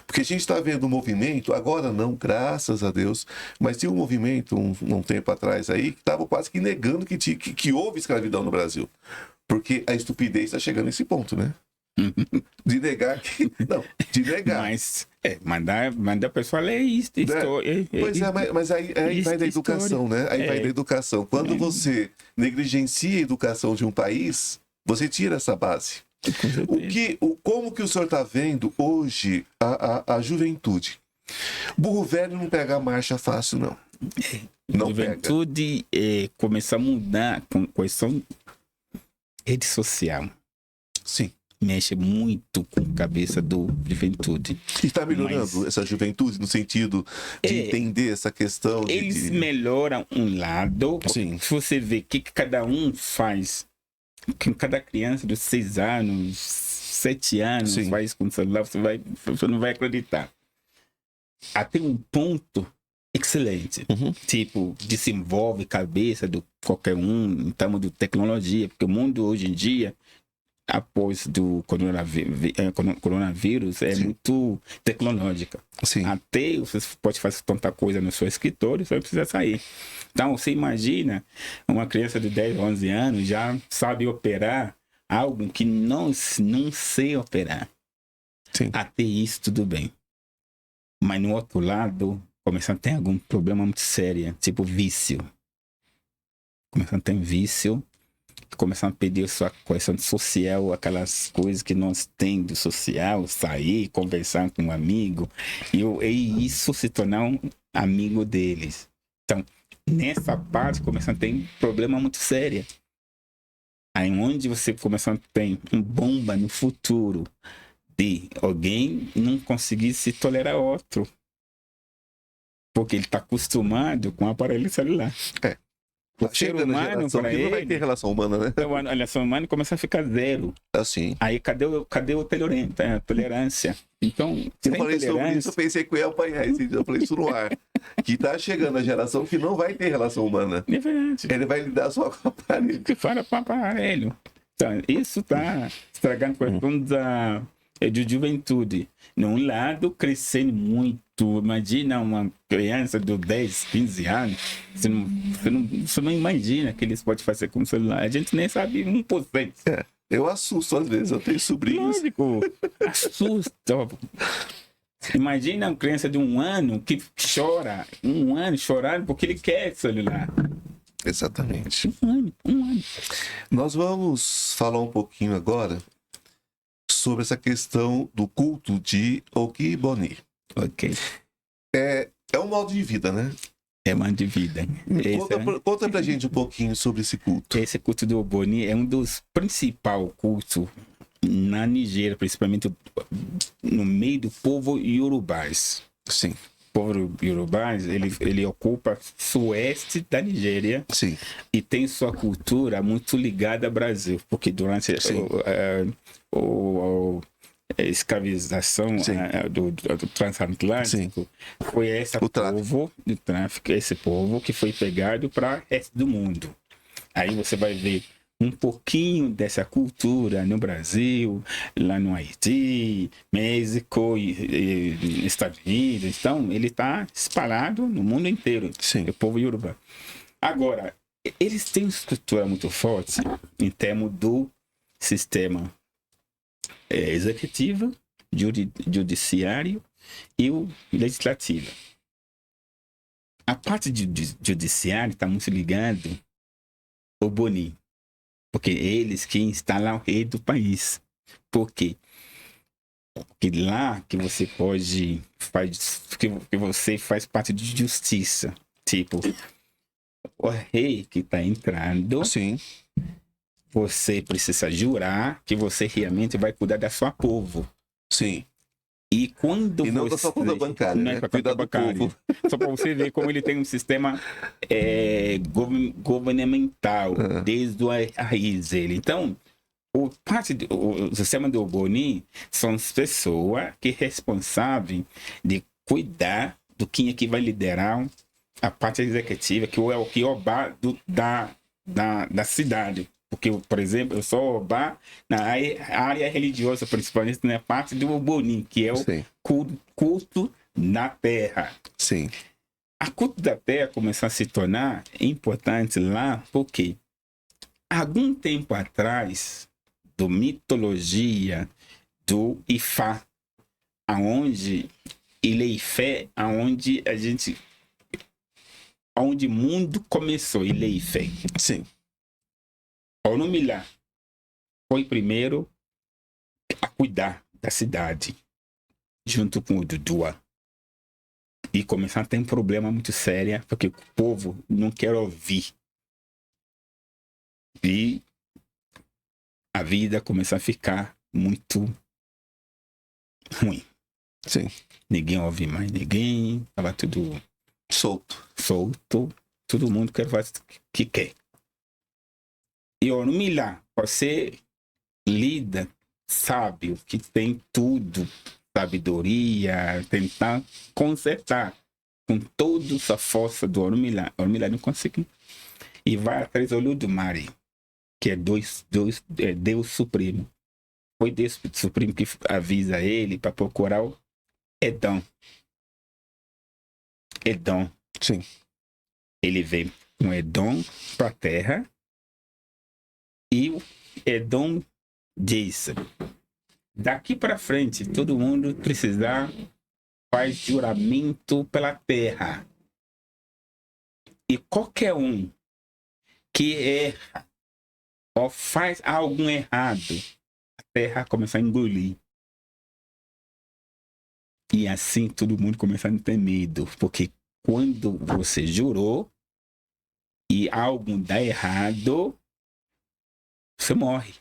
Porque a gente está vendo um movimento, agora não, graças a Deus, mas tinha um movimento um tempo atrás aí que estava quase que negando que houve escravidão no Brasil. Porque a estupidez está chegando nesse ponto, né? De negar que... Não, de negar. Mas manda a pessoa ler isso. Pois mas aí vai da educação, né? Aí vai da educação. Quando você negligencia a educação de um país, você tira essa base. Como que o senhor está vendo hoje a juventude? Burro velho não pega a marcha fácil, não. Não juventude começa a mudar com questão rede social. Sim. Mexe muito com a cabeça do juventude. E está melhorando essa juventude no sentido de entender essa questão? Eles melhoram um lado. Sim. Se você vê o que cada um faz, que cada criança de 6 anos, 7 anos Sim. faz com o celular, você não vai acreditar. Até um ponto excelente. Tipo, desenvolve cabeça de qualquer um em termos de tecnologia, porque o mundo hoje em dia, após do coronavírus, é muito tecnológica. Sim. Até você pode fazer tanta coisa no seu escritório, você precisa sair. Então, você imagina uma criança de 10, 11 anos já sabe operar algo que não sei operar. Sim. Até isso, tudo bem. Mas, no outro lado, começando a ter algum problema muito sério, tipo vício. Começando a ter vício, começando a pedir sua questão social, aquelas coisas que nós temos do social, sair, conversar com um amigo, e isso se tornar um amigo deles. Então, nessa parte, começando a ter um problema muito sério. Aí onde você começa a ter uma bomba no futuro de alguém não conseguir se tolerar outro. Porque ele está acostumado com o aparelho celular. O ser humano, para ele, não vai ter relação humana, né? A relação humana começa a ficar zero. Assim. Aí cadê a tolerância? Então, eu falei sobre isso, eu pensei que eu ia apanhar esse dia, eu falei isso no ar. Que tá chegando a geração que não vai ter relação humana. É verdade. Ele vai lidar só com o aparelho. Que fala com o aparelho. Então, isso tá estragando a questão de juventude. Num lado, crescendo muito. Imagina uma criança de 10, 15 anos. Você não imagina que eles podem fazer com o celular. A gente nem sabe 1%. Eu assusto às vezes, eu tenho sobrinhos. Lógico, assusta. Imagina uma criança de 1 ano que chora. 1 ano chorando porque ele quer celular. Exatamente. 1 ano. Nós vamos falar um pouquinho agora sobre essa questão do culto de Ogboni. Ok. É um modo de vida, né? É uma de vida. Conta pra gente um pouquinho sobre esse culto. Esse culto do Ogoni é um dos principais cultos na Nigéria, principalmente no meio do povo iorubás. Sim. O povo iorubás, ele ocupa o sueste da Nigéria. Sim. E tem sua cultura muito ligada ao Brasil, porque durante a escravização do transatlântico, foi esse povo que foi pegado para o resto do mundo. Aí você vai ver um pouquinho dessa cultura no Brasil, lá no Haiti, México e Estados Unidos. Então, ele está espalhado no mundo inteiro, o povo iorubá. Agora, eles têm uma estrutura muito forte em termos do sistema executivo, judiciário e o legislativo. A parte judiciária está muito ligada ao Boni, porque eles que instalam o rei do país. Por quê? Porque lá que você que você faz parte de justiça. Tipo, o rei que está entrando, você precisa jurar que você realmente vai cuidar da sua povo. Sim. E quando não da sua conta bancária, não é para conta bancária. Só para você ver como ele tem um sistema governamental desde a raiz dele. Então, o sistema do Ogoni são as pessoas que são responsáveis de cuidar do quem é que vai liderar a parte executiva, que é o Oba da cidade. Porque, por exemplo, eu sou Oba na área religiosa, principalmente na parte do Ogoni, que é o culto da terra. Sim. A culto da terra começou a se tornar importante lá porque, algum tempo atrás, do mitologia do Ifá, aonde Ilé-Ifé, aonde o mundo começou, Ilé-Ifé. Sim. Orunmila foi primeiro a cuidar da cidade, junto com o Dudua. E começaram a ter um problema muito sério, porque o povo não quer ouvir. E a vida começou a ficar muito ruim. Sim. Ninguém ouve mais ninguém, estava tudo solto. Todo mundo quer fazer o que quer. E Orunmila, você lida, sábio, que tem tudo, sabedoria, tentar consertar com toda essa força do Orunmila. Orunmila não consegue. E vai atrás do Olodumare, que é Deus Supremo. Foi Deus Supremo que avisa ele para procurar o Edom. Sim. Ele vem com Edom para a terra. E o Edom diz: daqui para frente, todo mundo precisar faz juramento pela terra. E qualquer um que erra ou faz algo errado, a terra começa a engolir. E assim todo mundo começa a ter medo, porque quando você jurou e algo dá errado, você morre.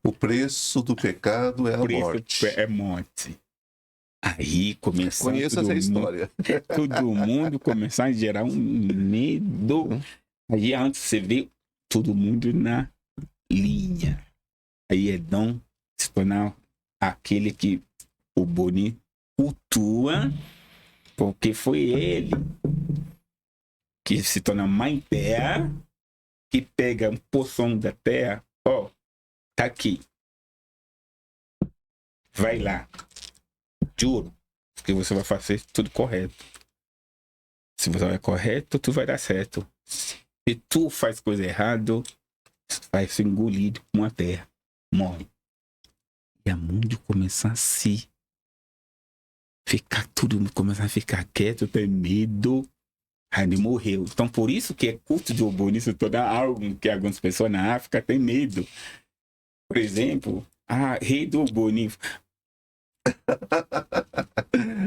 O preço do pecado é a morte. É morte. Aí começou. Conheço essa história. Todo mundo começar a gerar um medo. Aí antes você vê todo mundo na linha. Aí Edom se tornar aquele que o Boni cultua, porque foi ele que se torna mãe terra, que pega um poção da terra, tá aqui. Vai lá. Juro que você vai fazer tudo correto. Se você vai correto, tudo vai dar certo. Se tu faz coisa errada, vai ser engolido com a terra. Morre. E a mundo começar a se ficar, tudo começar a ficar quieto, ter medo. Aí ele morreu. Então por isso que é culto de Ogoni se torna algo que algumas pessoas na África têm medo. Por exemplo, rei do Ogoni.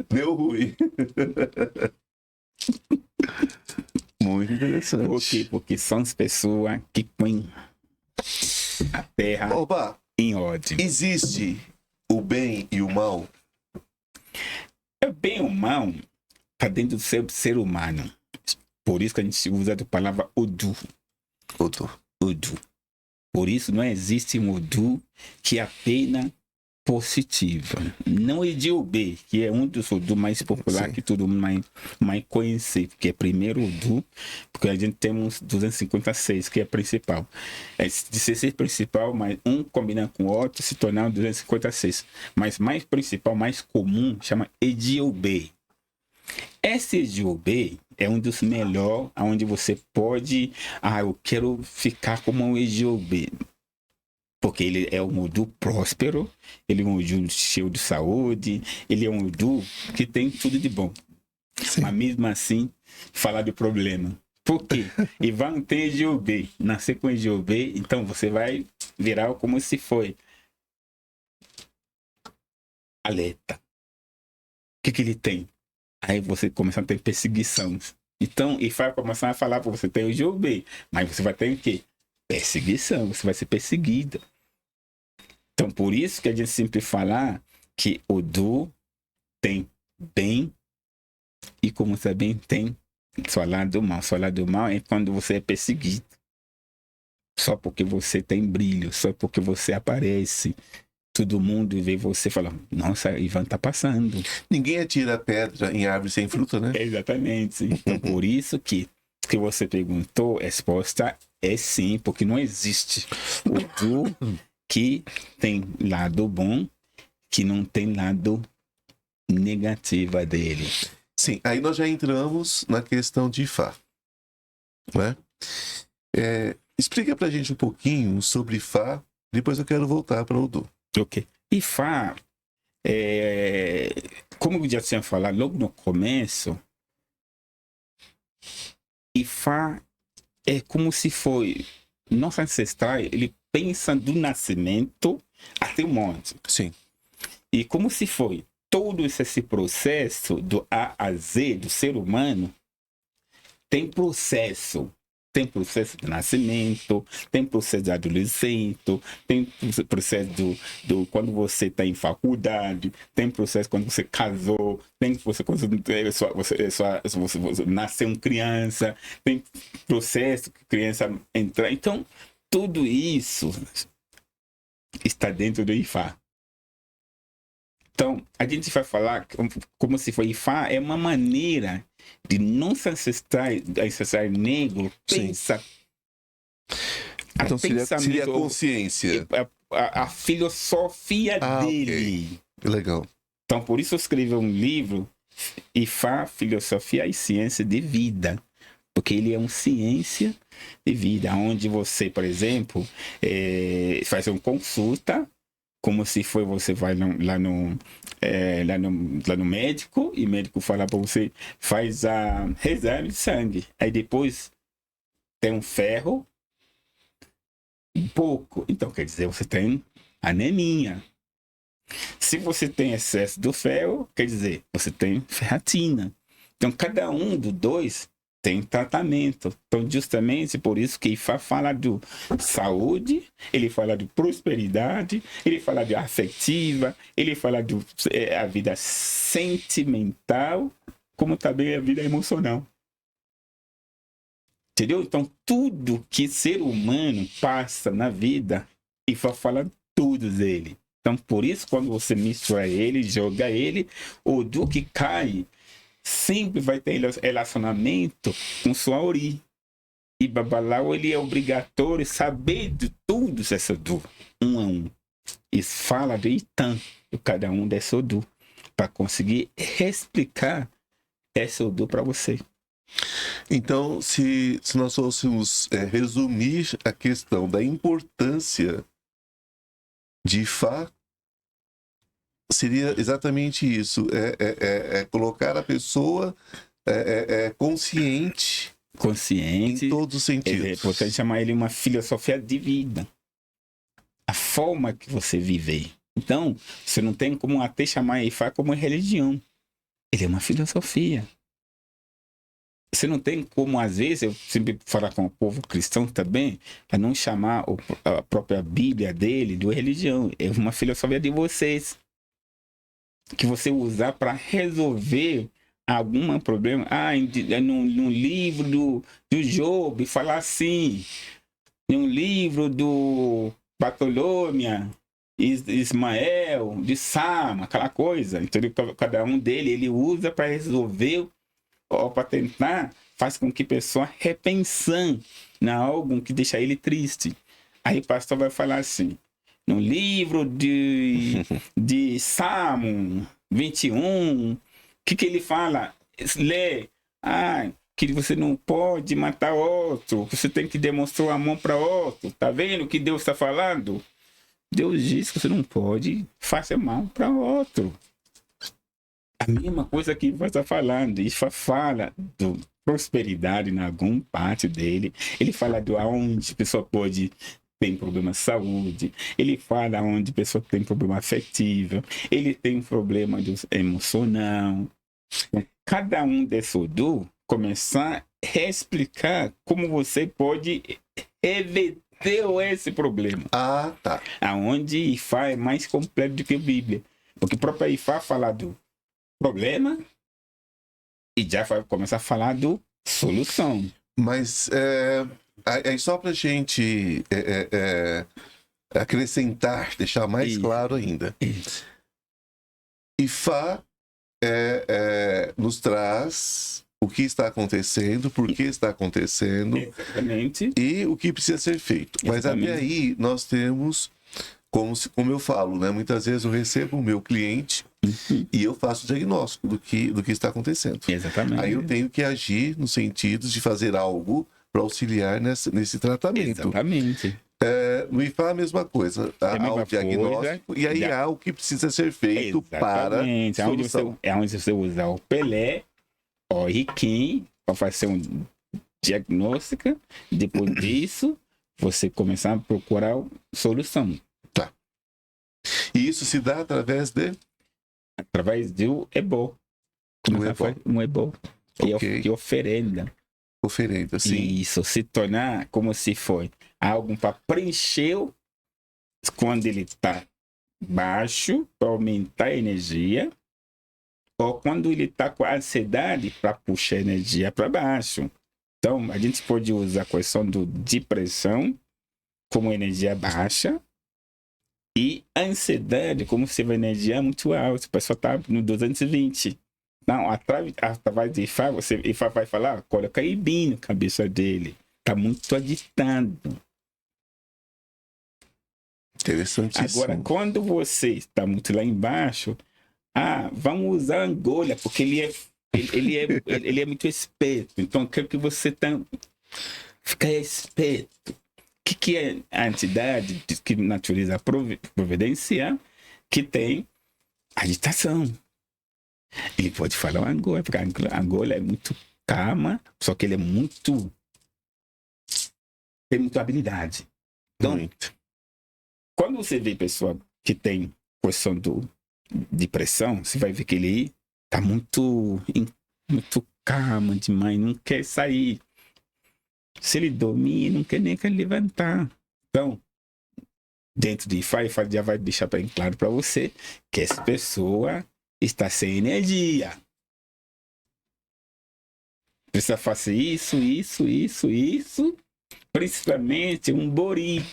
Deu ruim. Muito interessante. Por quê? Porque são as pessoas que põem a terra Opa, em ordem. existe o bem e o mal? O bem e o mal está dentro do ser humano. Por isso que a gente usa a palavra Odu. Odu. Por isso não existe um Odu que é apenas positiva. Não existe o B, que é um dos Odu mais populares, Sim. que todo mundo mais conhece, que é primeiro Odu, porque a gente tem uns 256, que é principal. É de ser principal, mas um combinando com o outro, se tornar um 256. Mas mais principal, mais comum, chama Ediobê. Esse Ediobê é um dos melhores, onde você pode, eu quero ficar como um Ediobê. Porque ele é um Odu próspero, ele é um Odu cheio de saúde, ele é um Odu que tem tudo de bom. Sim. Mas mesmo assim, falar de problema. Por quê? Ivan tem Ediobê, nascer com Ediobê, então você vai virar como se foi. Alerta. O que ele tem? Aí você começa a ter perseguição. Então, e vai começar a falar para você ter Ediobê, mas você vai ter o quê? Perseguição, você vai ser perseguida. Então, por isso que a gente sempre fala que Odu tem bem e, como também tem seu lado mal. Seu lado mal é quando você é perseguido. Só porque você tem brilho, só porque você aparece. Todo mundo vê você e fala, nossa, Ivan tá passando. Ninguém atira pedra em árvore sem fruta, né? Exatamente. Então, por isso que você perguntou, a resposta é sim, porque não existe Odu que tem lado bom, que não tem lado negativo dele. Sim, aí nós já entramos na questão de Ifá, né? Explica pra gente um pouquinho sobre Ifá, depois eu quero voltar para o Odu. Ok. Ifá, como eu já tinha falado logo no começo, Ifá é como se foi nosso ancestral, ele pensa do nascimento até o morte. Sim. E como se foi todo esse processo do A a Z do ser humano, tem processo. Tem processo de nascimento, tem processo de adolescente, tem processo do quando você está em faculdade, tem processo quando você casou, tem processo quando você nasceu criança, tem processo que criança entra. Então, tudo isso está dentro do Ifá. Então, a gente vai falar como se for Ifá, é uma maneira de nossos ancestrais negros pensar. Então seria a consciência. A filosofia dele. Okay. Legal. Então, por isso eu escrevi um livro, Ifá, Filosofia e Ciência de Vida. Porque ele é uma ciência de vida, onde você, por exemplo, faz uma consulta, como se foi você vai lá no médico, e o médico fala para você, faz a exame de sangue. Aí depois tem um ferro, um pouco. Então quer dizer, você tem anemia. Se você tem excesso do ferro, quer dizer, você tem ferritina. Então cada um dos dois tem tratamento. Então, justamente por isso que Ifá fala de saúde, ele fala de prosperidade, ele fala de afetiva, ele fala de a vida sentimental, como também a vida emocional. Entendeu? Então, tudo que ser humano passa na vida, Ifá fala tudo dele. Então, por isso, quando você mistura ele, joga ele, o do que cai, sempre vai ter relacionamento com sua ori. E Babalau, ele é obrigatório saber de tudo essa Odu, um a um. E fala de Itan, de cada um dessa Odu, para conseguir explicar essa Odu para você. Então, se nós fôssemos resumir a questão da importância de Ifá, seria exatamente isso, colocar a pessoa consciente em todos os sentidos. Você chamar ele uma filosofia de vida. A forma que você vive. Então, você não tem como até chamar Ifá como religião. Ele é uma filosofia. Você não tem como, às vezes, eu sempre falo com o povo cristão também, para não chamar a própria Bíblia dele de religião. É uma filosofia de vocês. Que você usar para resolver algum problema. No livro do Job, falar assim. No livro do Bartolomeu, Ismael, de Sama, aquela coisa. Então, cada um dele, ele usa para resolver ou para tentar, faz com que a pessoa repensando em algo que deixa ele triste. Aí o pastor vai falar assim, no livro de Salmo 21, o que ele fala? Lê, que você não pode matar outro, você tem que demonstrar o amor para outro. Tá vendo o que Deus está falando? Deus diz que você não pode fazer mal para outro. A mesma coisa que você está falando. Ele fala de prosperidade em alguma parte dele. Ele fala de onde a pessoa pode ter problema de saúde. Ele fala onde a pessoa tem problema afetivo. Ele tem problema emocional. Cada um desses dois começar a explicar como você pode reverter esse problema. Tá. Aonde Ifá é mais completo do que a Bíblia. Porque o próprio Ifá fala do problema e já vai começar a falar do solução. Mas aí só pra gente acrescentar, deixar mais claro ainda. Ifá nos traz o que está acontecendo, por que está acontecendo. Exatamente. E o que precisa ser feito. Mas até aí nós temos, como eu falo, né? Muitas vezes eu recebo o meu cliente e eu faço o diagnóstico do que está acontecendo. Exatamente. Aí eu tenho que agir no sentido de fazer algo para auxiliar nesse tratamento. Exatamente. No IFA a mesma coisa. Há o diagnóstico e aí há o que precisa ser feito para solução. É onde você usa o Pelé, o Riquim, para fazer um diagnóstico. Depois disso, você começar a procurar solução. Tá. E isso se dá através do ebó. Um ebó. Que oferenda. Oferenda, sim. Isso, se tornar como se foi algo para preencher quando ele está baixo, para aumentar a energia, ou quando ele está com ansiedade para puxar a energia para baixo. Então, a gente pode usar a questão de depressão como energia baixa e ansiedade como se a energia é muito alta. A pessoa está no 220. Não, através de Ifá, Ifá vai falar, coloca Ibim na cabeça dele. Está muito agitado. Interessantíssimo. Agora, quando você está muito lá embaixo, vamos usar Angola, porque ele é muito esperto. Então, eu quero que você fique esperto. O que é a entidade que natureza providencial que tem agitação? Ele pode falar Angola, porque Angola é muito calma, só que ele tem muita habilidade. Então, quando você vê pessoa que tem questão de depressão, você vai ver que ele tá muito calmo demais, não quer sair. Se ele dormir, não quer nem levantar. Então, dentro de Ifá já vai deixar bem claro para você que essa pessoa está sem energia. Precisa fazer isso, principalmente um bori.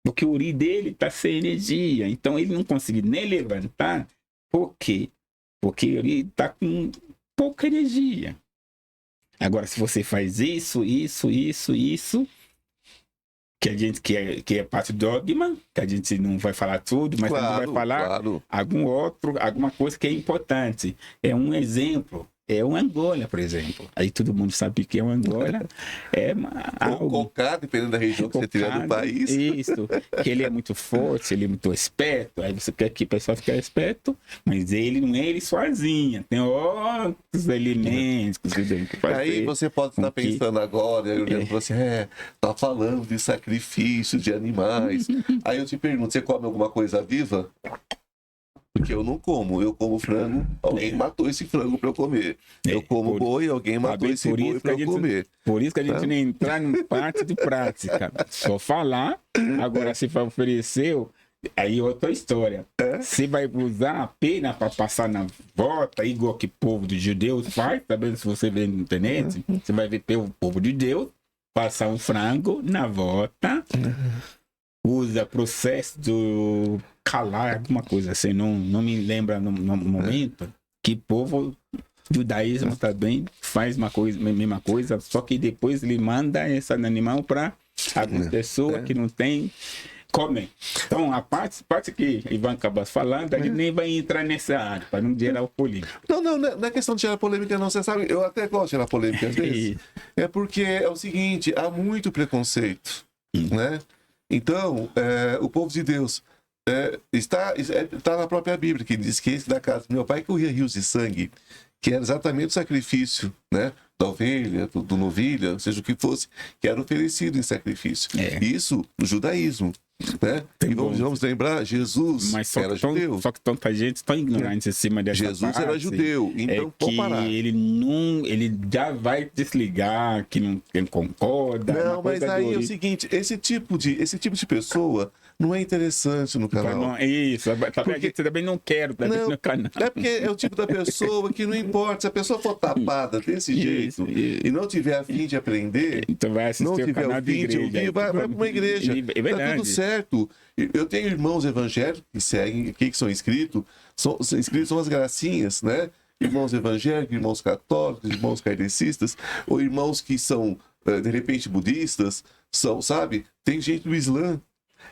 Porque o uri dele está sem energia. Então ele não consegue nem levantar. Por quê? Porque ele está com pouca energia. Agora, se você faz isso, que a gente que é parte do dogma, que a gente não vai falar tudo, mas a gente vai falar alguma coisa que é importante. É um exemplo. é um Angola, por exemplo. Aí todo mundo sabe que é um Angola. É Ou cocado, dependendo da região que você tiver do país. Isso, que ele é muito forte, ele é muito esperto. Aí você quer que o pessoal fique esperto, mas ele não é ele sozinho. Tem outros elementos que você tem que fazer. Aí você pode estar pensando agora, eu olhando para você, tá falando de sacrifício de animais. Aí eu te pergunto, você come alguma coisa viva? Porque eu não como, eu como frango, alguém matou esse frango para eu comer. Eu como boi, alguém matou esse boi para eu comer. Por isso que a gente não entrar em parte de prática. Só falar, agora se vai oferecer, aí outra história. Você vai usar a pena para passar na volta, igual que o povo dos judeus faz, sabendo se você vê na internet, você vai ver o povo de Deus passar um frango na volta, usa processo do calar, alguma coisa assim, não me lembra no momento, que povo judaísmo também faz uma coisa, mesma coisa, só que depois ele manda esse animal para a pessoa que não tem, come. Então, a parte que Ivan acaba falando, a gente nem vai entrar nessa área, para não gerar polêmica. Não é questão de gerar polêmica, não. Você sabe, eu até gosto de gerar polêmica às vezes. É porque é o seguinte, há muito preconceito, né? Então, o povo de Deus está na própria Bíblia, que diz que esse da casa do meu pai corria rios de sangue, que era exatamente o sacrifício, né? Da ovelha, do novilha, seja o que fosse, que era oferecido em sacrifício. Isso no judaísmo. Né? E vamos lembrar, Jesus era judeu. Só que tanta gente está ignorante em cima dessa Jesus parte, era judeu, então ele já vai desligar, que não concorda. Não, mas aí é o seguinte, esse tipo de pessoa não é interessante no canal. Isso, porque a gente também não quer no canal. É porque é o tipo da pessoa que não importa, se a pessoa for tapada desse jeito e não tiver a fim de aprender, então vai assistir não o tiver canal a fim de ouvir, vai para uma igreja. É verdade. Tá tudo certo. Eu tenho irmãos evangélicos que seguem, que são inscritos, são as gracinhas, né? Irmãos evangélicos, irmãos católicos, irmãos kardecistas, ou irmãos que são, de repente, budistas, sabe? Tem gente do Islã.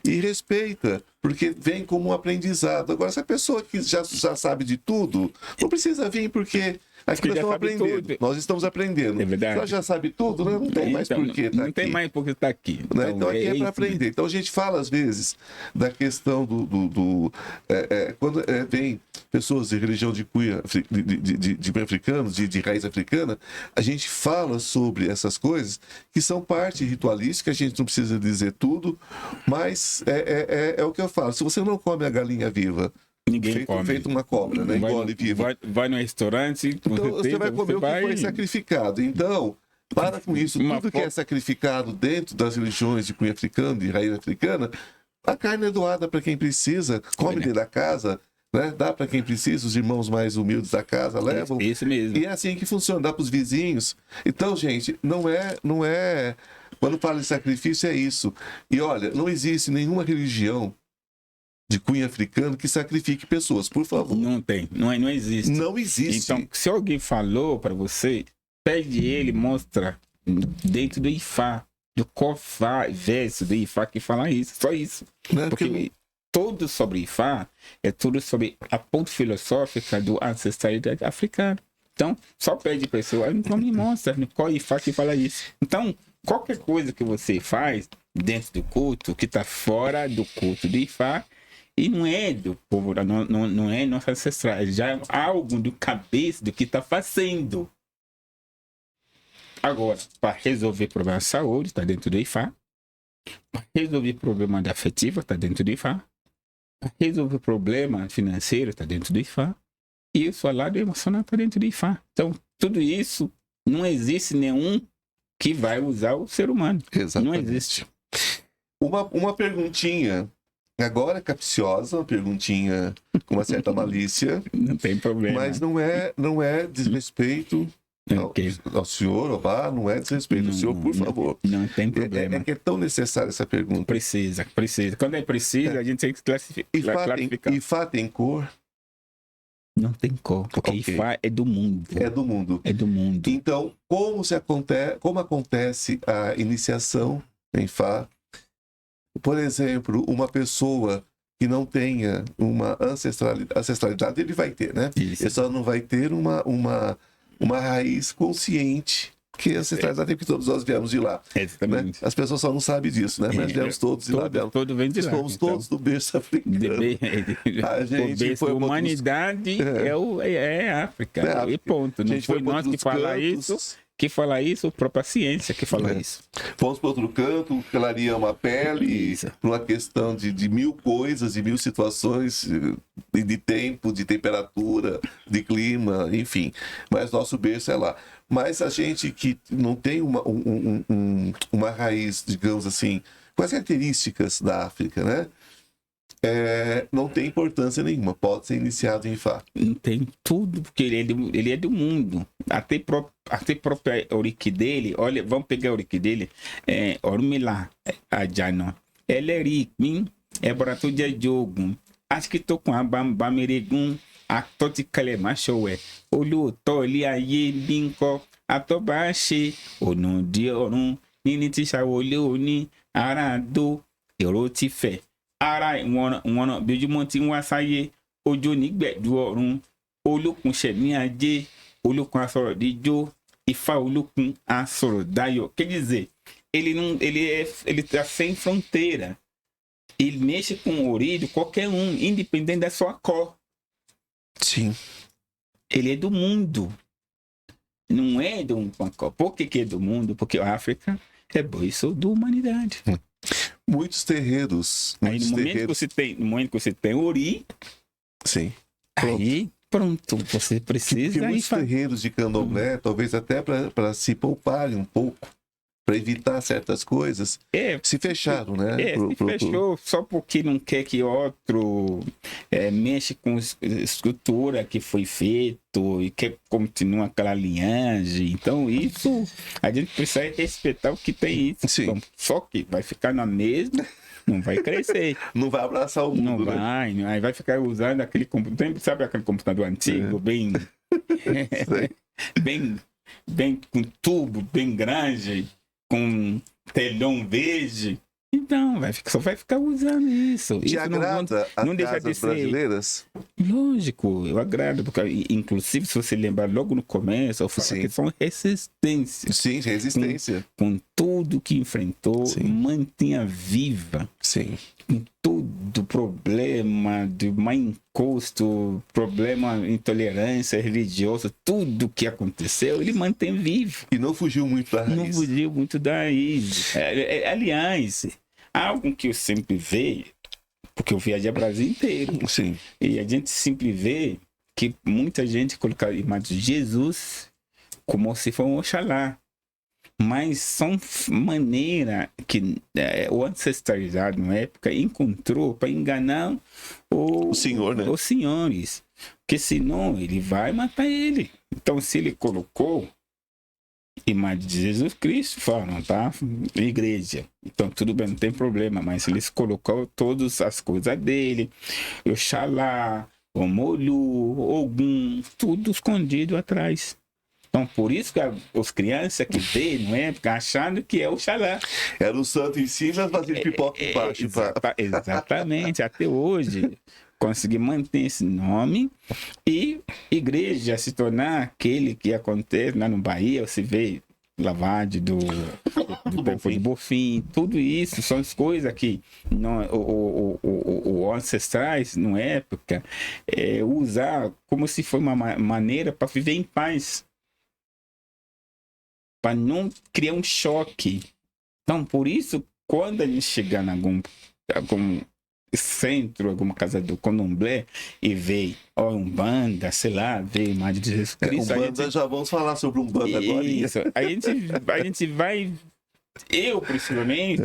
E respeita, porque vem como um aprendizado. Agora, se a pessoa que já sabe de tudo, não precisa vir, porque aqui nós estamos aprendendo. Tudo. Nós estamos aprendendo. É verdade. Ela já sabe tudo, né? Não tem mais por que estar aqui. Não tem mais por que estar aqui. Né? Então aqui é para aprender. Então a gente fala, às vezes, da questão quando vem pessoas de religião de cunha de africanos, de raiz africana, a gente fala sobre essas coisas que são parte ritualística, a gente não precisa dizer tudo, mas é o que eu falo. Se você não come a galinha viva, ninguém come. Feito uma cobra, né? Engole viva. Vai no restaurante, então você vai comer o que foi sacrificado. Então, para com isso. Tudo que é sacrificado dentro das religiões de cunha africana, de raiz africana, a carne é doada para quem precisa, come dentro da casa, né? Dá para quem precisa, os irmãos mais humildes da casa levam. Isso mesmo. E é assim que funciona, dá para os vizinhos. Então, gente, não é... Quando fala de sacrifício, é isso. E olha, não existe nenhuma religião de cunho africano que sacrifique pessoas, por favor. Não tem, não existe. Não existe. Então, se alguém falou para você, pede ele, mostra dentro do Ifá, do Cofá, verso do Ifá que fala isso, só isso. Não, porque tudo sobre Ifá é tudo sobre a ponto filosófica do ancestralidade africana. Então, só pede pessoa, então me mostra qual Ifá que fala isso. Então, qualquer coisa que você faz dentro do culto, que está fora do culto do Ifá, e não é do povo, não é nosso ancestral, já é algo do cabeça do que está fazendo. Agora, para resolver problema de saúde, está dentro do Ifá. Para resolver problema de afetiva, está dentro do Ifá. Para resolver problema financeiro, está dentro do Ifá. E o seu lado emocional está dentro do Ifá. Então, tudo isso, não existe nenhum que vai usar o ser humano. Exatamente. Não existe. Uma perguntinha, agora capciosa, uma perguntinha com uma certa malícia. Não tem problema. Mas não é desrespeito ao senhor, Obá, não é desrespeito ao senhor, por favor. Não tem problema. É que é tão necessária essa pergunta. Precisa. Quando é preciso, a gente tem que classificar. Ifá tem cor? Não tem cor, porque Ifá é do mundo. É do mundo. É do mundo. Então, como acontece a iniciação em Ifá? Por exemplo, uma pessoa que não tenha uma ancestralidade, ele vai ter, né? Isso. Ele só não vai ter uma uma raiz consciente que ancestrais até porque todos nós viemos de lá. Né? As pessoas só não sabem disso, né? Mas viemos todos de lá. Todo vem de lá. Fomos todos do berço africano. A gente foi humanidade é África. E ponto. Não foi nós que fala isso. Que fala isso, a própria ciência que fala isso. Fomos para outro canto, clareamos a pele, por uma questão de mil coisas, de mil situações, de tempo, de temperatura, de clima, enfim. Mas nosso berço é lá. Mas a gente que não tem uma raiz, digamos assim, com as características da África, né? Não tem importância nenhuma, pode ser iniciado em Fá. Não tem tudo, porque ele é do mundo. Até própria orique dele, olha, vamos pegar a orique dele, Ormila, Ajano, Eleric, Ebrato de Jogo, acho que tô com a Bamerigun, a Toti Kalemachoe, Olu, Toli, Aye, Binko, a Tobashi, Onu, Diorun, Ninitisha, Oleoni, Arado, Erotife. Ara wọn bí ojúmọ́ tí ń wá sáyé ojú nígbẹ̀dú ọ̀run olókun ṣẹ̀mí ajé olókun asọ̀rọ̀ díjó ifá olókun asọ̀rọ̀ dayọ̀. Quer dizer, ele está sem fronteira. Ele mexe com o orido qualquer independente da sua cor. Sim. Ele é do mundo. Não é de uma cor. Por que é do mundo? Porque a África é berço da humanidade. Muitos terreiros. Aí no momento que você tem Ori, sim. Aí pronto, você precisa. Porque muitos terreiros de candomblé, talvez até para se pouparem um pouco, para evitar certas coisas, se fecharam, né? Fechou só porque não quer que outro mexa com estrutura que foi feito e quer continuar aquela linhagem. Então isso a gente precisa respeitar o que tem isso. Então, só que vai ficar na mesma, não vai crescer. Não vai abraçar o mundo. Não vai, aí vai ficar usando aquele computador, sabe aquele computador antigo, bem com tubo, bem grande, com telhão verde. Então, só vai ficar usando isso. Te isso agrada não as deixa casas de ser brasileiras? Lógico, eu agrado, porque inclusive se você lembrar logo no começo, eu falo que são resistência. Sim, resistência. Com tudo que enfrentou, mantinha viva. Sim. Com todo problema de má encosto, problema intolerância religiosa, tudo que aconteceu, ele mantém vivo. E não fugiu muito da raiz. Não fugiu muito da raiz. Aliás, algo que eu sempre vejo, porque eu viajei o Brasil inteiro. Sim. E a gente sempre vê que muita gente coloca a imagem de Jesus como se fosse um Oxalá. Mas são maneiras que o ancestralidade na época encontrou para enganar o senhor, né? Os senhores. Porque senão ele vai matar ele. Então se ele colocou imagem de Jesus Cristo, falaram, tá? Igreja. Então tudo bem, não tem problema. Mas eles colocou todas as coisas dele. Oxalá, Omolu, Ogum, tudo escondido atrás. Então, por isso que os crianças que vê, não é? Ficam achando que é o Xalá. Era o santo em cima, fazendo pipoca embaixo. Exatamente, até hoje. Conseguir manter esse nome e igreja se tornar aquele que acontece lá no Bahia, você vê lavagem do Bofim, tudo isso são as coisas que os ancestrais, na época, usar como se fosse uma maneira para viver em paz. Para não criar um choque. Então, por isso, quando a gente chegar em algum centro, alguma casa do candomblé e ver Umbanda, sei lá, ver a imagem de Jesus Cristo. Umbanda, já vamos falar sobre Umbanda agora. Isso, a gente vai, eu principalmente,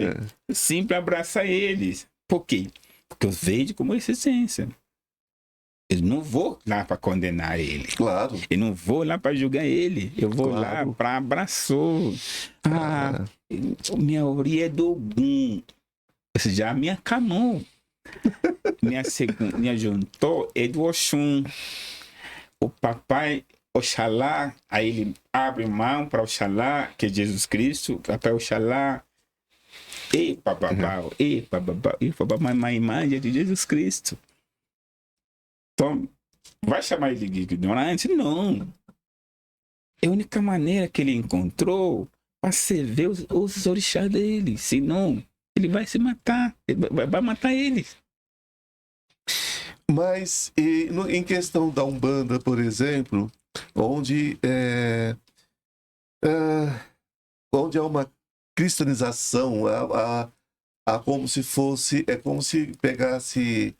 sempre abraçar eles. Por quê? Porque eu vejo como existência. Eu não vou lá para condenar ele. Claro. Eu não vou lá para julgar ele. Eu vou lá para abraçar. Minha orelha é do Ogum. Isso já me acalmou. Minha juntou é do Oxum. O papai Oxalá, aí ele abre mão para Oxalá, que é Jesus Cristo. Papai Oxalá. Mas a imagem é de Jesus Cristo. Então, vai chamar ele de ignorante? Não. É a única maneira que ele encontrou para servir os orixás dele. Senão, ele vai se matar. Ele vai matar eles. Mas em questão da Umbanda, por exemplo, onde onde há uma cristanização, há como se fosse, é como se pegasse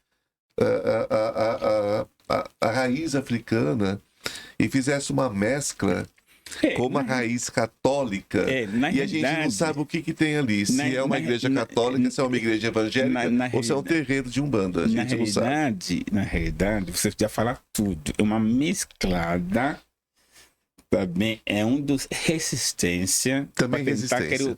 a raiz africana e fizesse uma mescla com uma raiz católica, e a gente não sabe o que tem ali, se é uma igreja católica, se é uma igreja evangélica, ou se é um terreiro de Umbanda, a gente não sabe. Na realidade, você podia falar tudo. É uma mesclada, também é um dos resistência. Também resistência.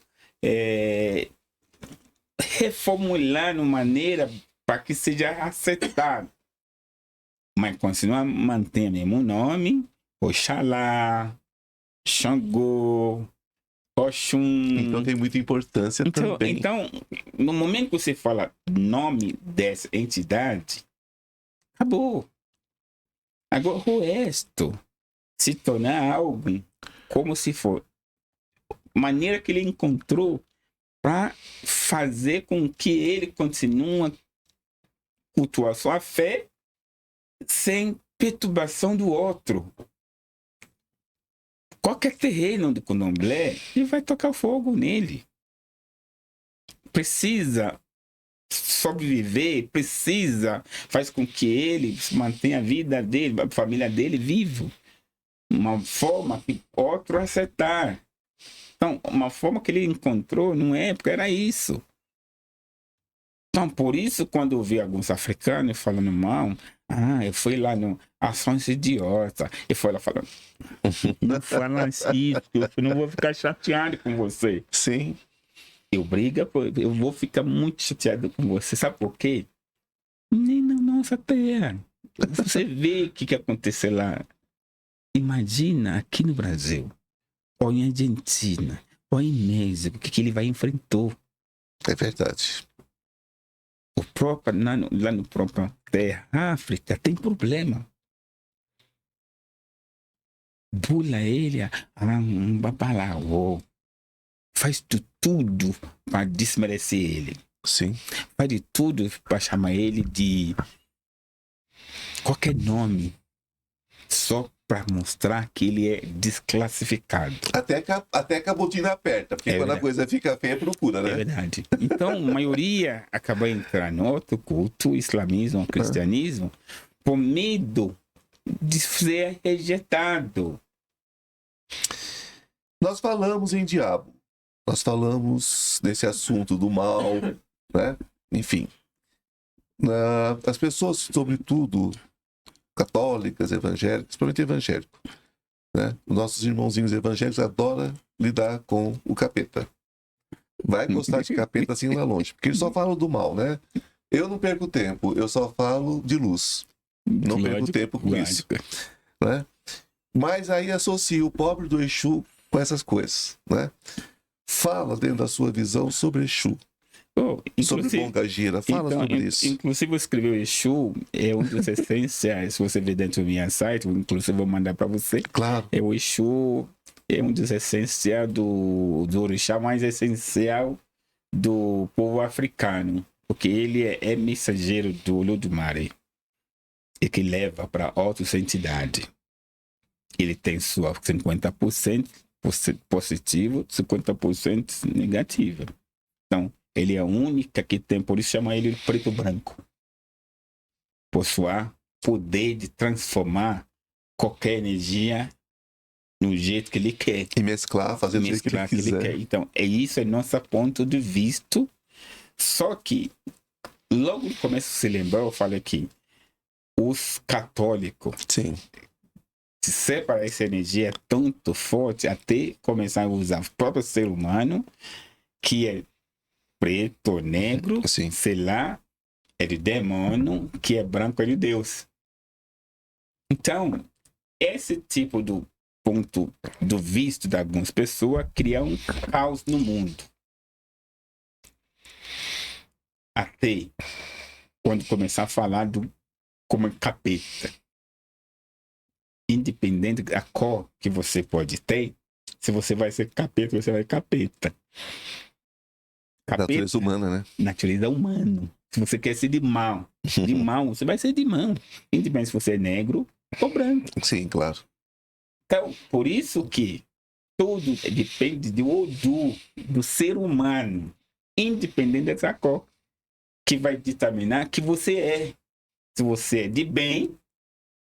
Reformular de maneira para que seja aceitado. Mas continua mantendo o mesmo nome, Oxalá, Xangô, Oxum. Então tem muita importância também. Então, no momento que você fala nome dessa entidade, acabou. Agora o resto se tornar algo como se for maneira que ele encontrou para fazer com que ele continue a cultuar sua fé sem perturbação do outro. Qualquer terreno do candomblé, ele vai tocar fogo nele. Precisa sobreviver, faz com que ele mantenha a vida dele, a família dele vivo. Uma forma que outro aceitar. Então, uma forma que ele encontrou na época era isso. Então, por isso, quando eu vi alguns africanos falando mal, eu fui lá no Ações Idiota, e foi lá falando, não fala isso, eu não vou ficar chateado com você. Sim. Eu vou ficar muito chateado com você, sabe por quê? Nem na nossa terra. Você vê o que aconteceu lá. Imagina aqui no Brasil, ou em Argentina, ou em México, o que ele vai enfrentar. É verdade. Lá no próprio terra, África, tem problema. Bula ele, um babalao. Faz de tudo para desmerecer ele. Sim. Faz de tudo para chamar ele de qualquer nome, só para mostrar que ele é desclassificado. Até que a botina aperta, porque quando a coisa fica feia, procura, né? É verdade. Então, a maioria acaba entrando no outro culto, islamismo, cristianismo, por medo de ser rejeitado. Nós falamos em diabo. Nós falamos desse assunto do mal, né? Enfim. As pessoas, sobretudo católicas, evangélicas, principalmente evangélicos, né? Os nossos irmãozinhos evangélicos adoram lidar com o capeta. Vai gostar de capeta assim lá longe, porque eles só falam do mal, né? Eu não perco tempo, eu só falo de luz. Não perco tempo com isso, né? Mas aí associa o pobre do Exu com essas coisas, né? Fala dentro da sua visão sobre Exu. Sobre Bonga Gira, fala sobre isso. Inclusive, eu escrevi o Exu, é um dos essenciais. Se você ver dentro do meu site, inclusive vou mandar para você. Claro. O Exu é um dos essenciais do orixá mais essencial do povo africano, porque ele é mensageiro do Olodumare e que leva para outras entidades. Ele tem sua 50% positivo, 50% negativo. Então, ele é a única que tem, por isso chama ele de preto branco. Possuir poder de transformar qualquer energia no jeito que ele quer. E mesclar, fazer do jeito que ele quiser. Então, isso é nosso ponto de vista. Só que, logo no começo, se lembrar, eu falei que os católicos, sim, se separar essa energia tanto forte, até começar a usar o próprio ser humano, que é preto, negro, sim, sei lá, é de demônio, que é branco, é de Deus. Então, esse tipo de ponto do visto de algumas pessoas cria um caos no mundo. Até quando começar a falar como capeta. independente da cor que você pode ter, se você vai ser capeta, você vai capeta. Natureza humana, né? Natureza humana. Se você quer ser de mal, você vai ser de mal. Independente se você é negro ou branco. Sim, claro. Então, por isso que tudo depende do ser humano, independente dessa cor, que vai determinar que você é. Se você é de bem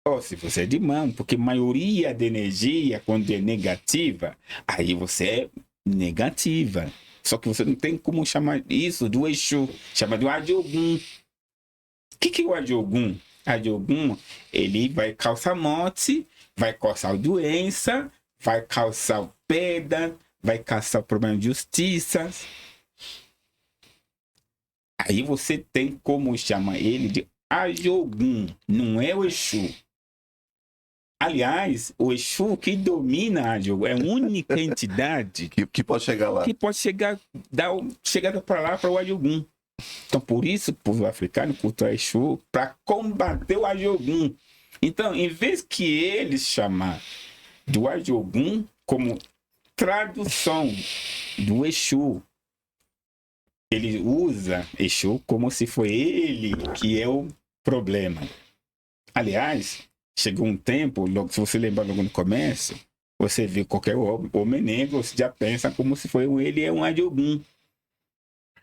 ou se você é de mal, porque a maioria da energia, quando é negativa, aí você é negativa. Só que você não tem como chamar isso do Exu, chama do Adiogun. O que é o Adiogun? Adiogun, ele vai causar morte, vai causar doença, vai causar perda, vai causar problema de justiça. Aí você tem como chamar ele de Adiogun, não é o Exu. Aliás, o Exu que domina a Adiogun é a única entidade que pode chegar lá. Que pode chegar para lá, para o Adiogun. Então, por isso, o povo africano cultua Exu para combater o Adiogun. Então, em vez que eles chamar do Adiogun como tradução do Exu, ele usa Exu como se foi ele que é o problema. Aliás, chegou um tempo, logo, se você lembrar logo no começo, você vê qualquer homem negro, você já pensa como se foi ele é um Adiogun.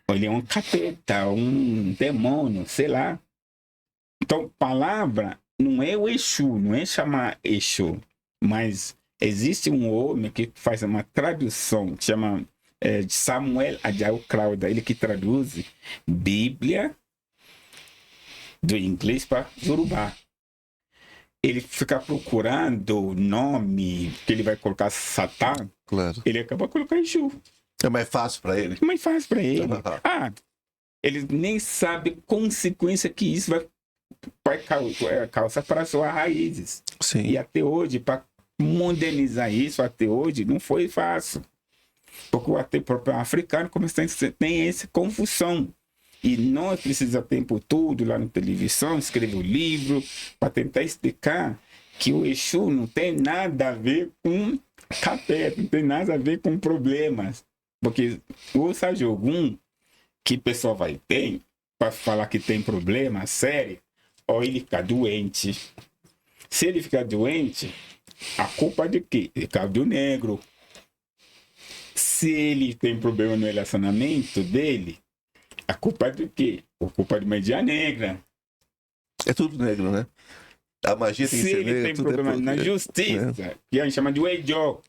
Ele é um capeta, um demônio, sei lá. Então, palavra não é o Exu, não é chamar Exu, mas existe um homem que faz uma tradução, que chama Samuel Ajayi Crowther, ele que traduz Bíblia do inglês para Yorubá. Ele fica procurando nome que ele vai colocar Satã, claro. Ele acaba colocando Exu. É mais fácil para ele. É mais fácil para ele. Ele nem sabe a consequência que isso vai causar para suas raízes. Sim. E até hoje, para modernizar isso, até hoje, não foi fácil. Porque até o próprio africano tem essa confusão. E nós precisamos o tempo todo lá na televisão, escrever um livro, para tentar explicar que o Exu não tem nada a ver com capeta, não tem nada a ver com problemas. Porque o Adiogun que o pessoal vai ter para falar que tem problema sério, ou ele ficar doente. Se ele ficar doente, a culpa é de quê? É do negro. Se ele tem problema no relacionamento dele, a culpa é de quê? A culpa é de magia negra. É tudo negro, né? A magia tem que ser negra. Se ele tem problema na justiça, que a gente chama de Weijó,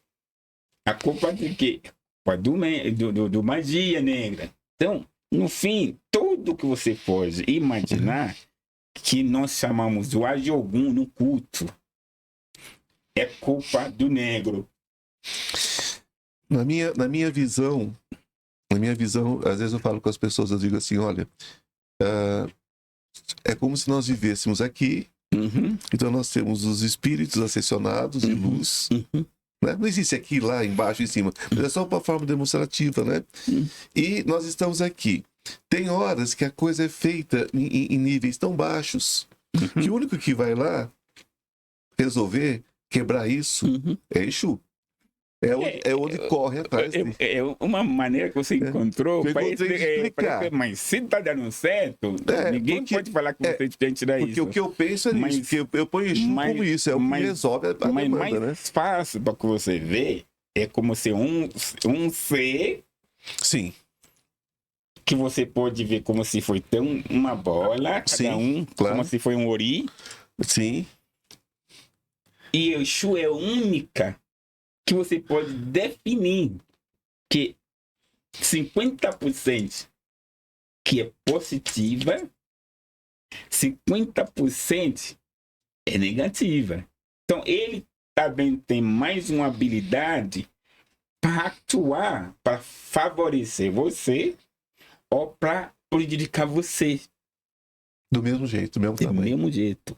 a culpa é de quê? Do magia negra. Então, no fim, tudo que você pode imaginar que nós chamamos do Adiogun no culto é culpa do negro. Na minha visão, às vezes eu falo com as pessoas, eu digo assim, olha, é como se nós vivêssemos aqui, então nós temos os espíritos ascensionados de luz, né? Não existe aqui, lá, embaixo, em cima, mas é só uma forma demonstrativa, né? E nós estamos aqui. Tem horas que a coisa é feita em níveis tão baixos que o único que vai lá resolver, quebrar isso, é Exu. É onde corre atrás. É uma maneira que você encontrou para explicar. Mas se está dando certo, ninguém pode falar que você tem que tirar isso. Porque o que eu penso é nisso, que eu ponho Exu como isso, é o que resolve a demanda, mais né? fácil para que você vê é como se um ser... Sim. Que você pode ver como se foi uma bola, claro. Como se foi um ori. Sim. E o Exu é a única que você pode definir que 50% que é positiva, 50% é negativa. Então, ele também tem mais uma habilidade para atuar, para favorecer você ou para prejudicar você. Do mesmo jeito, do mesmo tamanho. Do mesmo jeito.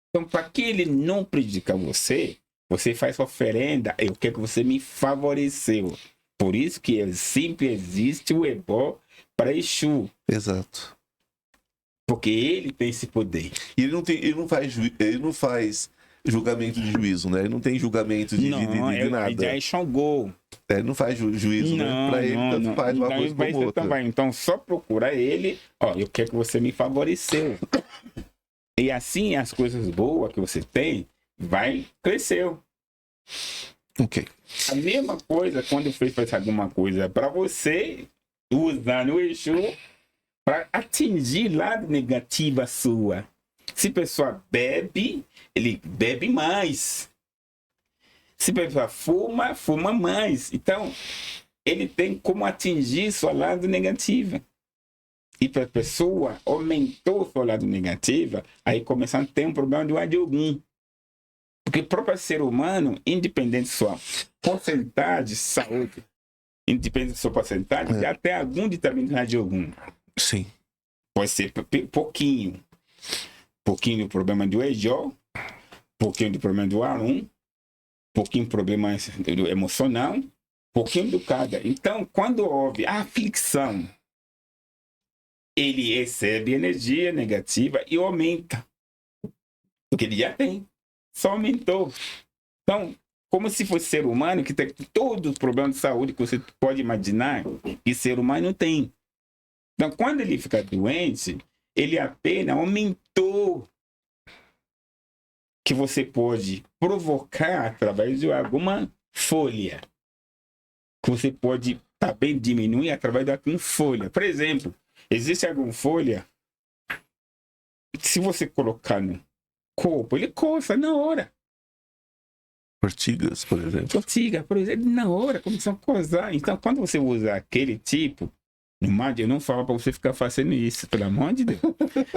Então, para que ele não prejudicar você, você faz oferenda, eu quero que você me favoreceu. Por isso que sempre existe o ebó para Exu. Exato. Porque ele tem esse poder. E ele não faz julgamento de juízo, né? Ele não tem julgamento de nada. Já é Xangô. Ele não faz juízo, né? Pra ele, tanto faz uma coisa como outra. Também. Então, só procura ele. Ó, eu quero que você me favoreceu. E assim, as coisas boas que você tem, vai crescer. Ok. A mesma coisa quando você faz alguma coisa para você, usando o Exu para atingir lado negativa sua. Se a pessoa bebe, ele bebe mais. Se a pessoa fuma, fuma mais. Então, ele tem como atingir seu lado negativo. E para a pessoa aumentou seu lado negativo, aí começa a ter um problema do Adiogum. Porque o próprio ser humano, independente de sua porcentagem de saúde, independente de sua porcentagem, tem até algum determinado Adiogum. Sim. Pode ser pouquinho. Pouquinho do problema do Ejó, pouquinho do problema do Arum, pouquinho do problema do emocional, pouquinho do cada. Então, quando houve a aflição, ele recebe energia negativa e aumenta. Porque ele já tem. Só aumentou. Então, como se fosse ser humano que tem todos os problemas de saúde que você pode imaginar que ser humano tem. Então, quando ele fica doente, ele apenas aumentou que você pode provocar através de alguma folha. Que você pode também diminuir através de alguma folha. Por exemplo, existe alguma folha, se você colocar no corpo, ele coça na hora. Ortigas, por exemplo. Ortiga, por exemplo, na hora começam a coçar. Então, quando você usa aquele tipo, no mar, eu não falo para você ficar fazendo isso, pelo amor de Deus.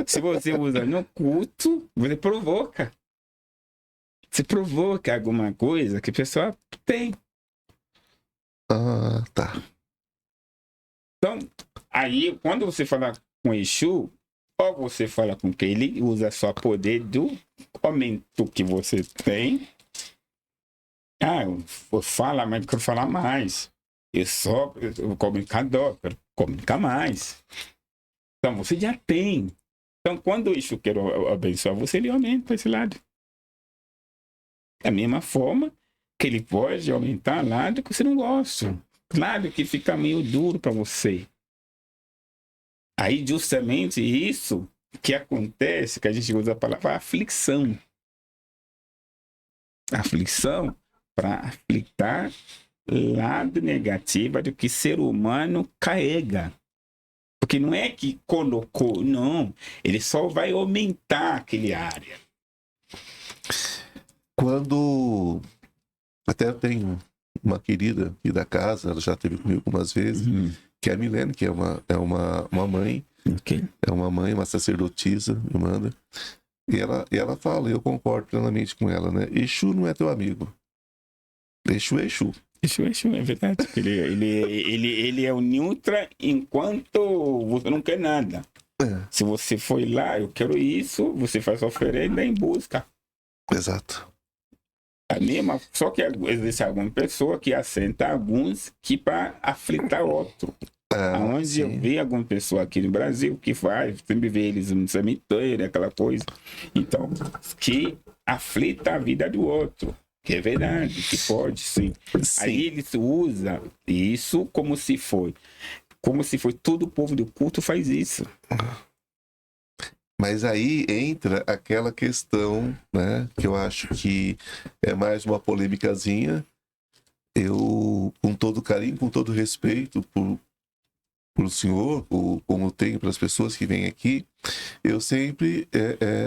Se você usa no culto, você provoca. Você provoca alguma coisa que a pessoa tem. Ah, tá. Então, aí, quando você fala com Exu, ou você fala com que ele usa só poder do aumento que você tem. Ah, eu falo, mas eu quero falar mais. Eu sou comunicador, quero comunicar mais. Então, você já tem. Então, quando o Exu quer abençoar você, ele aumenta esse lado. Da mesma forma que ele pode aumentar lado que você não gosta. Lado que fica meio duro para você. Aí, justamente isso que acontece, que a gente usa a palavra aflição. Aflição para aflitar lado negativo do que ser humano carrega. Porque não é que colocou, não. Ele só vai aumentar aquele área. Quando até eu tenho uma querida aqui da casa, ela já esteve comigo algumas vezes, que é a Milene, que é uma mãe, Okay. é uma mãe, uma sacerdotisa, me manda, e ela fala, e eu concordo plenamente com ela, né? Exu não é teu amigo. Exu é Exu. Exu, é verdade. Ele é o neutra enquanto você não quer nada. É. Se você foi lá, eu quero isso, você faz a oferenda em busca. Exato. A mesma, só que existe alguma pessoa que assenta alguns que para aflitar outro. Onde sim. eu vi alguma pessoa aqui no Brasil que faz, sempre vê eles no cemitério, aquela coisa. Então, que aflita a vida do outro. Que é verdade, que pode, sim. Aí eles usam isso como se foi todo o povo do culto faz isso. Mas aí entra aquela questão, né, que eu acho que é mais uma polêmicazinha. Eu, com todo carinho, com todo respeito por senhor, como eu tenho para as pessoas que vêm aqui, eu sempre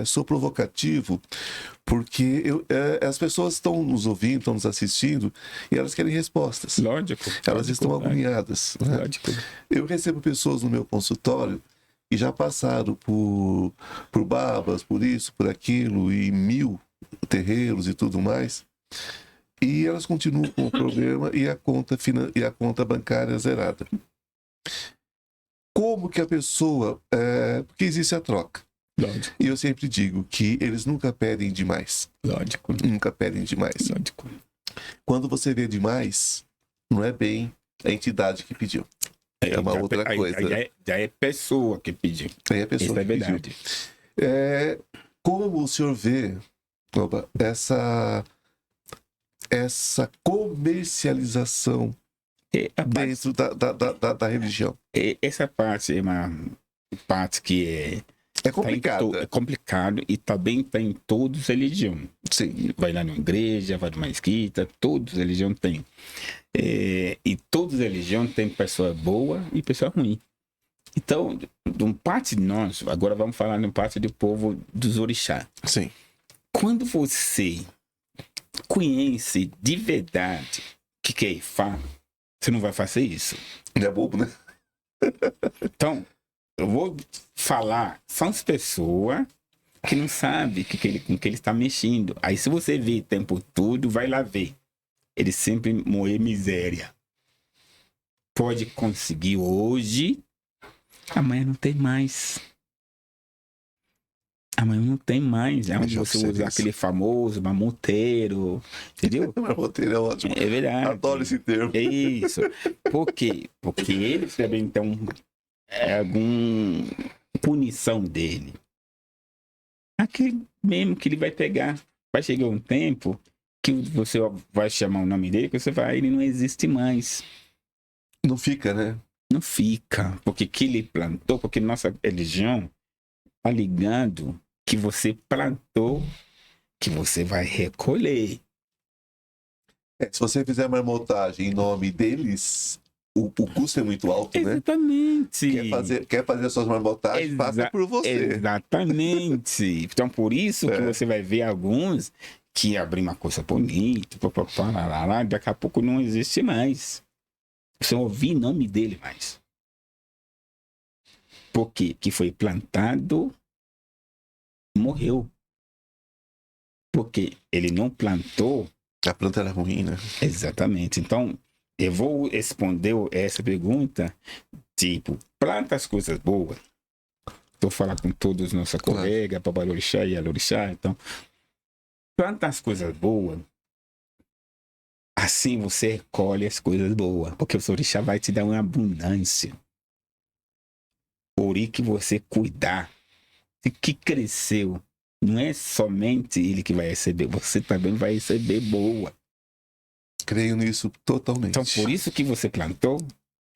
sou provocativo, porque as pessoas estão nos ouvindo, estão nos assistindo, e elas querem respostas. Lógico. Elas estão agoniadas. Né? Lógico. Eu recebo pessoas no meu consultório que já passaram por babas, por isso, por aquilo, e 1000 terreiros e tudo mais, e elas continuam com o problema e a conta bancária zerada. Como que a pessoa... porque existe a troca. Lógico. E eu sempre digo que eles nunca pedem demais. Lógico. Nunca pedem demais. Lógico. Quando você vê demais, não é bem a entidade que pediu. É uma outra coisa. Já é pessoa que pediu. Aí é a pessoa Isso é que verdade. pediu. Como o senhor vê Opa, essa comercialização dentro da religião. Essa parte é uma parte que é complicado. É complicado e também está em todas as religiões. Sim. Vai lá na igreja, vai numa mesquita, todas as religiões têm. E todas as religiões têm pessoa boa e pessoa ruim. Então, de uma parte de nós, agora vamos falar de parte do povo dos orixás. Sim. Quando você conhece de verdade o que é Ifá, você não vai fazer isso. Não é bobo, né? Então, eu vou falar, são as pessoas que não sabem com que ele está mexendo. Aí, se você vê o tempo todo, vai lá ver. Ele sempre moer miséria. Pode conseguir hoje, amanhã não tem mais. Amanhã não tem mais. É onde você usa aquele famoso mamuteiro, entendeu? Mamuteiro é ótimo. É verdade. Adoro esse termo. É isso. Por quê? Porque eles também estão alguma punição dele. Aquele mesmo que ele vai pegar. Vai chegar um tempo que você vai chamar o nome dele, que você vai, ele não existe mais. Não fica, né? Não fica. Porque que ele plantou, porque nossa religião tá ligado que você plantou, que você vai recolher. Se você fizer marmotagem em nome deles, o custo é muito alto, né? Exatamente. Quer fazer as suas marmotagens, faça por você. Exatamente. Então, por isso que você vai ver alguns que abrem uma coisa bonita, daqui a pouco não existe mais. Você não ouve o nome dele mais. Por quê? Que foi plantado, morreu. Porque ele não plantou. A planta era ruim, né? Exatamente. Então, eu vou responder essa pergunta, tipo, planta as coisas boas. Estou falando com todos os nossos colegas, Babalorixá e Alorixá. Então, planta as coisas boas. Assim você recolhe as coisas boas. Porque o orixá vai te dar uma abundância. Ori que você cuidar, que cresceu, não é somente ele que vai receber, você também vai receber boa. Creio nisso totalmente. Então, por isso que você plantou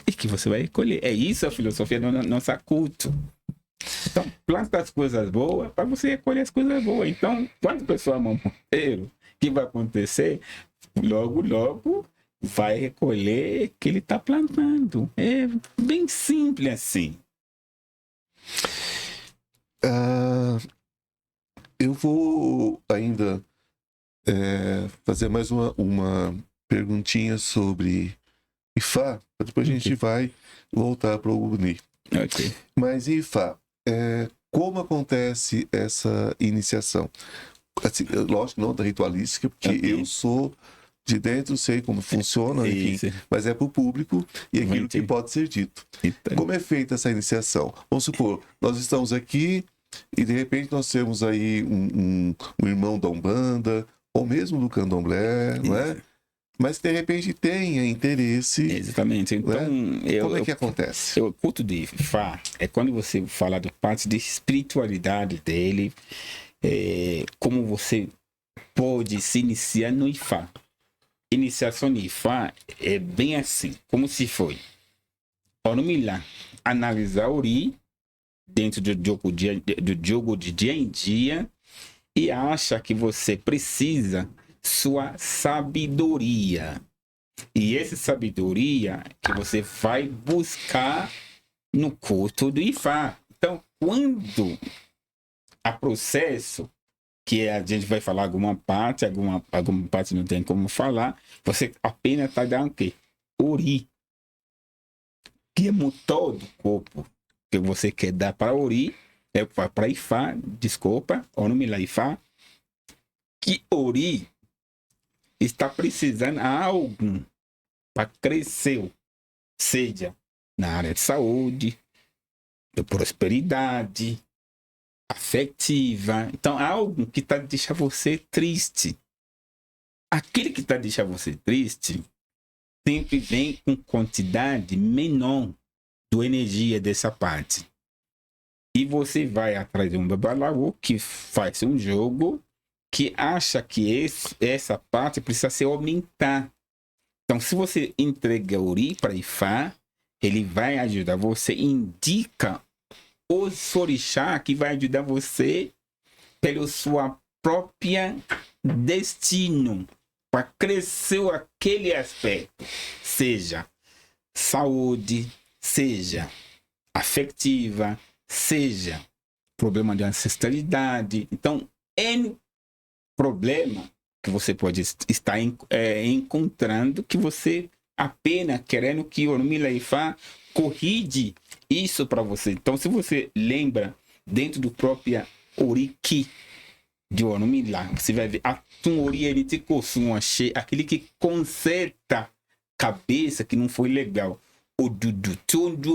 e que você vai recolher. É isso a filosofia do nosso culto. Então, planta as coisas boas para você recolher as coisas boas. Então, quando a pessoa é mamonteiro, o que vai acontecer? Logo, logo, vai recolher o que ele está plantando. É bem simples assim. Eu vou ainda fazer mais uma perguntinha sobre Ifá, depois a gente vai voltar para o Uni. Okay. Mas Ifá, como acontece essa iniciação? Assim, lógico, não da ritualística, porque eu sou de dentro, sei como funciona, enfim, mas é para o público e aquilo que pode ser dito. Como é feita essa iniciação? Vamos supor, nós estamos aqui e de repente nós temos aí um irmão da Umbanda, ou mesmo do Candomblé, não é? Mas de repente tenha interesse. Exatamente. Então, como é que acontece? O culto de Ifá é quando você fala da parte de espiritualidade dele, como você pode se iniciar no Ifá. Iniciação no Ifá é bem assim, como se foi. Vamos lá, analisar o Ori dentro do jogo de dia em dia e acha que você precisa sua sabedoria. E essa sabedoria que você vai buscar no culto do Ifá. Então, quando há processo, que a gente vai falar alguma parte não tem como falar, você apenas está dando o quê? Ori. Que é motor do corpo que você quer dar para Ori, para Ifá, desculpa, Orumilá Ifá, que Ori está precisando de algo para crescer, seja na área de saúde, de prosperidade, afetiva. Então, algo que está deixando você triste. Aquele que está deixando você triste sempre vem com quantidade menor de energia dessa parte. E você vai atrás de um babalaô que faz um jogo que acha que essa parte precisa se aumentar. Então, se você entrega Ori para Ifá, ele vai ajudar você, indica os orixá que vai ajudar você pelo sua própria destino, para crescer aquele aspecto, seja saúde, seja afetiva, seja problema de ancestralidade. Então, N problema que você pode estar encontrando, que você apenas querendo que o Orunmila Ifá corrige isso para você. Então, se você lembra dentro do próprio Oriki de Orunmila, você vai ver a Ori ele te achei aquele que conserta cabeça que não foi legal. O Dudu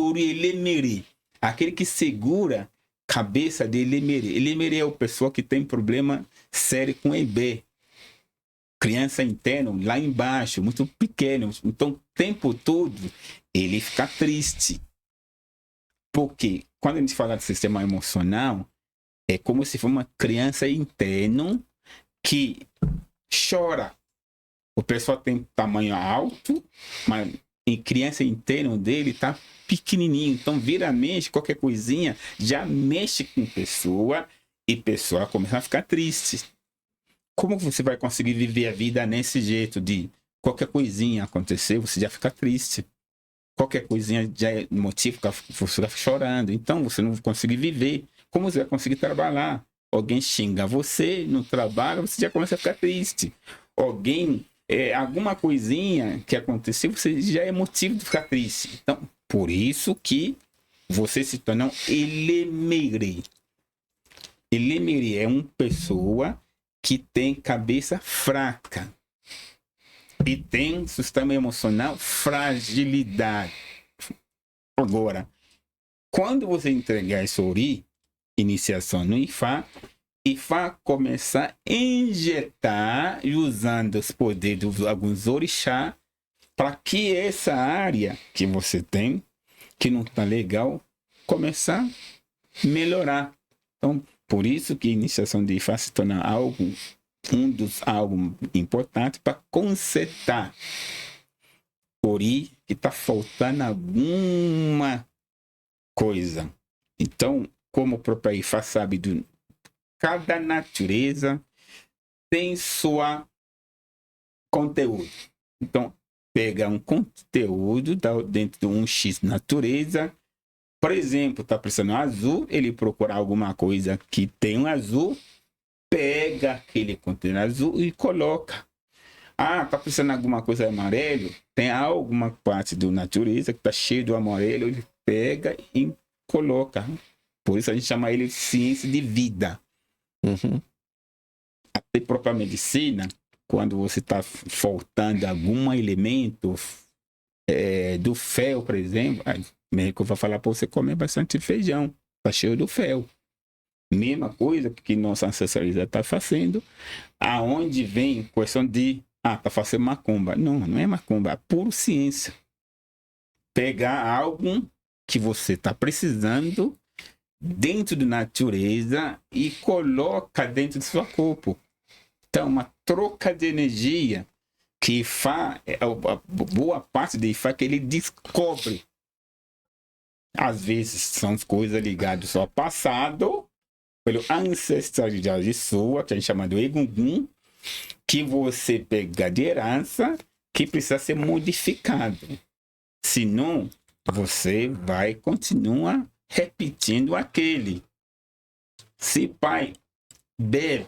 Ori Elemere, aquele que segura cabeça de Elemere. Elemere é o pessoa que tem problema sério com EB. Criança interna, lá embaixo, muito pequeno. Então, o tempo todo, ele fica triste. Porque quando a gente fala de sistema emocional, é como se fosse uma criança interna que chora. O pessoal tem tamanho alto, mas em criança interna dele está pequenininho. Então, vira mexe, qualquer coisinha, já mexe com pessoa e a pessoa começa a ficar triste. Como você vai conseguir viver a vida nesse jeito de qualquer coisinha acontecer, você já fica triste. Qualquer coisinha já é motivo para você ficar chorando. Então, você não vai conseguir viver. Como você vai conseguir trabalhar? Alguém xinga você no trabalho, você já começa a ficar triste. Alguém, alguma coisinha que aconteceu, você já é motivo de ficar triste. Então, por isso que você se torna um Elemere. Elemere é uma pessoa que tem cabeça fraca e tem sistema emocional fragilidade. Agora, quando você entregar esse Ori, iniciação no Ifá, Ifá começar a injetar usando os poderes de alguns orixá para que essa área que você tem, que não está legal, começar a melhorar. Então, por isso que a iniciação de Ifá se torna algo importante para consertar Ori que está faltando alguma coisa. Então, como o próprio Ifá sabe, cada natureza tem sua conteúdo. Então, pega um conteúdo dentro de um X natureza. Por exemplo, está precisando azul, ele procura alguma coisa que tem um azul, pega aquele conteúdo azul e coloca. Ah, está precisando de alguma coisa amarelo, tem alguma parte da natureza que está cheio de amarelo, ele pega e coloca. Por isso a gente chama ele de ciência de vida. Uhum. Até a própria medicina, quando você está faltando algum elemento do fel, por exemplo, o médico vai falar para você comer bastante feijão, está cheio do fel. Mesma coisa que nossa ancestralidade está fazendo, aonde vem questão de, está fazendo macumba. Não é macumba, é pura ciência. Pegar algo que você está precisando dentro da natureza e coloca dentro do seu corpo. Então, uma troca de energia que Ifá, a boa parte de Ifá que ele descobre. Às vezes são coisas ligadas ao passado, pela ancestralidade sua, que a gente chama de Egungun, que você pega de herança, que precisa ser modificado. Senão, você vai continuar repetindo aquele. Se pai bebe,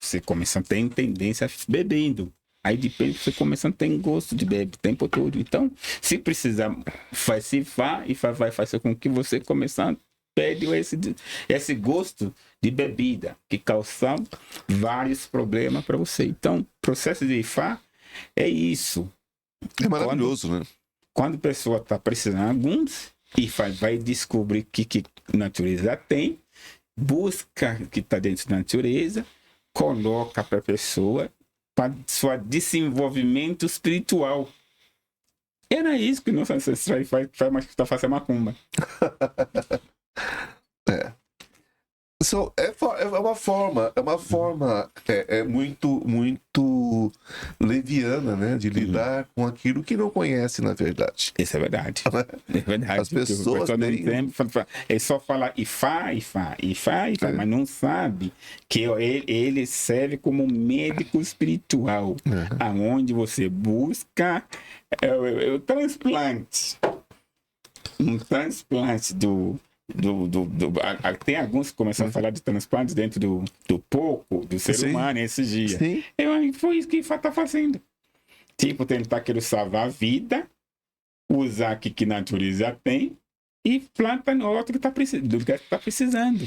você começa a ter tendência a bebendo. Aí depende, você começa a ter gosto de beber o tempo todo. Então, se precisar, vai fazer com que você comece a perder esse gosto de bebida, que causa vários problemas para você. Então, o processo de Ifá é isso. É maravilhoso, né? Quando a pessoa está precisando de alguns, Ifá vai descobrir que a natureza tem, busca o que está dentro da natureza, coloca para a pessoa para seu desenvolvimento espiritual. Era isso que nossos ancestrais fazem, mas está fazendo macumba. É uma forma muito leviana, né, de lidar com aquilo que não conhece, na verdade. Isso é verdade. É verdade. As pessoas têm... Ele só fala Ifá, mas não sabe que ele serve como médico espiritual, aonde você busca o transplante. Um transplante tem alguns que começaram a falar de transplantes dentro do pouco do ser humano esses dias. Foi isso que está fazendo. Tipo, tentar querer salvar a vida, usar o que a natureza tem e planta no outro que está precisando.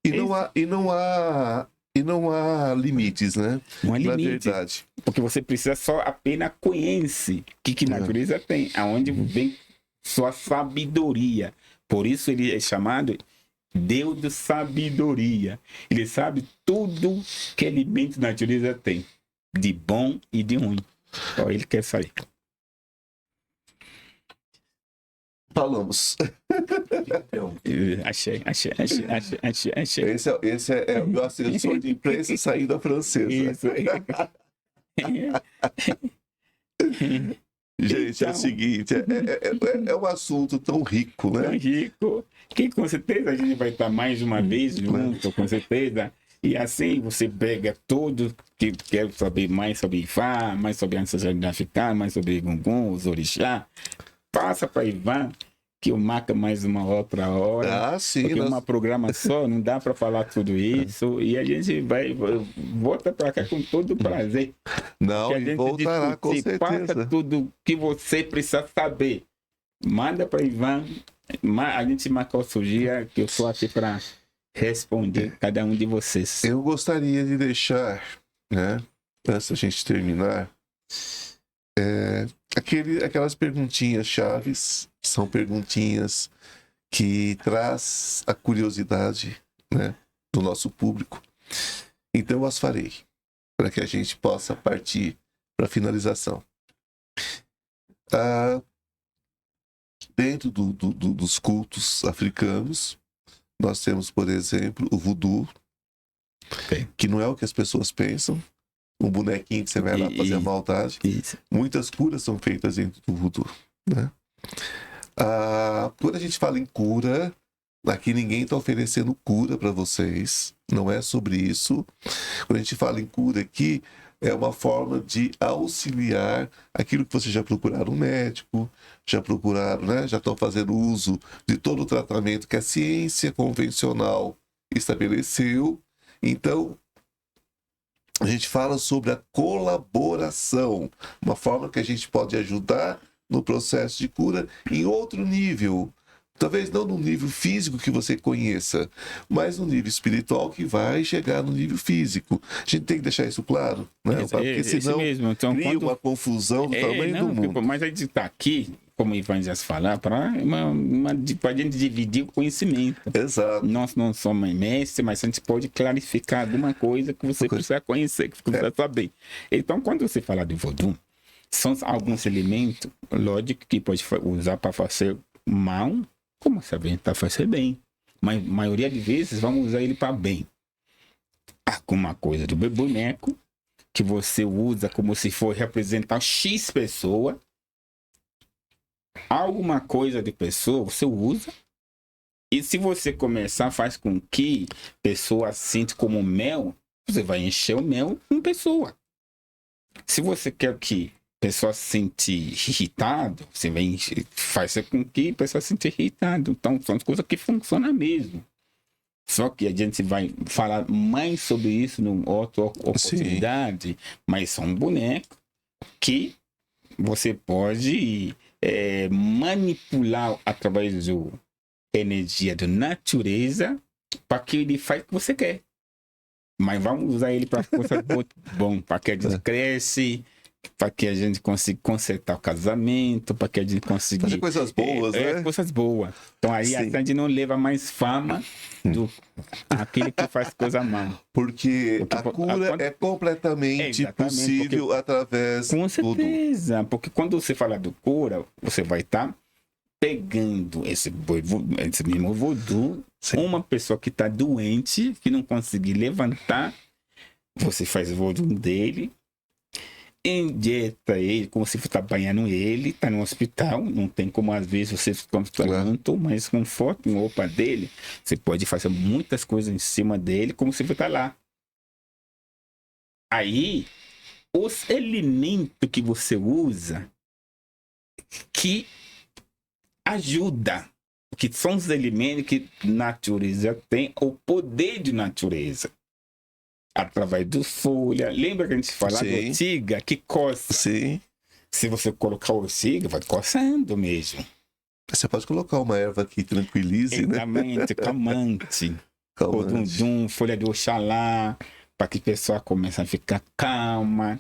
E não há limites, né? Não há limite. Na verdade. Porque você precisa só apenas conhecer o que a natureza tem, aonde vem sua sabedoria. Por isso ele é chamado Deus de sabedoria. Ele sabe tudo que elemento da natureza tem, de bom e de ruim. Só ele quer saber. Falamos. Achei. Esse é o meu assessor de imprensa saindo francesa. Isso. Gente, então, é o seguinte, é um assunto tão rico, né? Tão rico, que com certeza a gente vai estar mais uma vez junto, com certeza. E assim você pega tudo que quer saber mais sobre Ifá, mais sobre a ancestralidade africana, mais sobre Gungun, os orixá. Passa para Ivan, que eu marco mais uma outra hora. Sim. Porque uma programa só, não dá para falar tudo isso. E a gente volta para cá com todo prazer. Não, que a gente voltará com certeza. Passa tudo que você precisa saber. Manda para Ivan. A gente marca outro dia, que eu estou aqui para responder cada um de vocês. Eu gostaria de deixar, né, antes da gente terminar, aquelas perguntinhas chaves, que são perguntinhas que traz a curiosidade, né, do nosso público. Então eu as farei, para que a gente possa partir para a finalização. Dentro dos cultos africanos, nós temos, por exemplo, o voodoo, que não é o que as pessoas pensam. Um bonequinho que você vai lá fazer a maldade. Muitas curas são feitas dentro do voodoo, né? Quando a gente fala em cura, aqui ninguém está oferecendo cura para vocês. Não é sobre isso. Quando a gente fala em cura aqui, é uma forma de auxiliar aquilo que vocês já procuraram um médico, já procuraram, né? Já estão fazendo uso de todo o tratamento que a ciência convencional estabeleceu. Então, a gente fala sobre a colaboração, uma forma que a gente pode ajudar no processo de cura em outro nível. Talvez não no nível físico que você conheça, mas no nível espiritual que vai chegar no nível físico. A gente tem que deixar isso claro, né? Porque senão então, cria uma confusão do tamanho do mundo. Mas a gente está aqui, como o Ivan já falar, para a gente dividir o conhecimento. Exato. Nós não somos mestres, mas a gente pode clarificar alguma coisa que você precisa conhecer, que você precisa saber. Então, quando você fala de voodoo, são alguns elementos, lógico, que pode usar para fazer mal, como saber para fazer bem. Mas a maioria de vezes vamos usar ele para bem. Alguma coisa do boneco que você usa como se for representar X pessoa. Alguma coisa de pessoa você usa. E se você começar, faz com que pessoa sente como mel, você vai encher o mel com pessoa. Se você quer que pessoa se sente irritado, você vai fazer com que a pessoa se sinta irritado. Então, são coisas que funcionam mesmo. Só que a gente vai falar mais sobre isso numa outra oportunidade. Mas são bonecos que você pode manipular através da energia da natureza para que ele faça o que você quer. Mas vamos usar ele para coisas bom, para que a gente cresce, para que a gente consiga consertar o casamento, para que a gente consiga fazer coisas boas, né? Coisas boas. Então aí a gente não leva mais fama do aquele que faz coisa má. Porque a cura é completamente possível através com do... certeza, porque quando você fala do cura, você vai estar pegando esse mesmo voodoo, uma pessoa que está doente, que não consegue levantar, você faz o voodoo dele, injeta ele, como se você está banhando ele, está no hospital, não tem como às vezes você ficar pronto, mas com foto, com roupa dele, você pode fazer muitas coisas em cima dele, como se você está lá. Aí, os elementos que você usa, que ajuda, que são os elementos que a natureza tem, o poder de natureza. Através dos folhas. Lembra que a gente falava de ortiga que coça? Sim. Se você colocar ortiga, vai coçando mesmo. Você pode colocar uma erva que tranquilize, né? Exatamente, calmante. Folha de oxalá, para que a pessoa comece a ficar calma.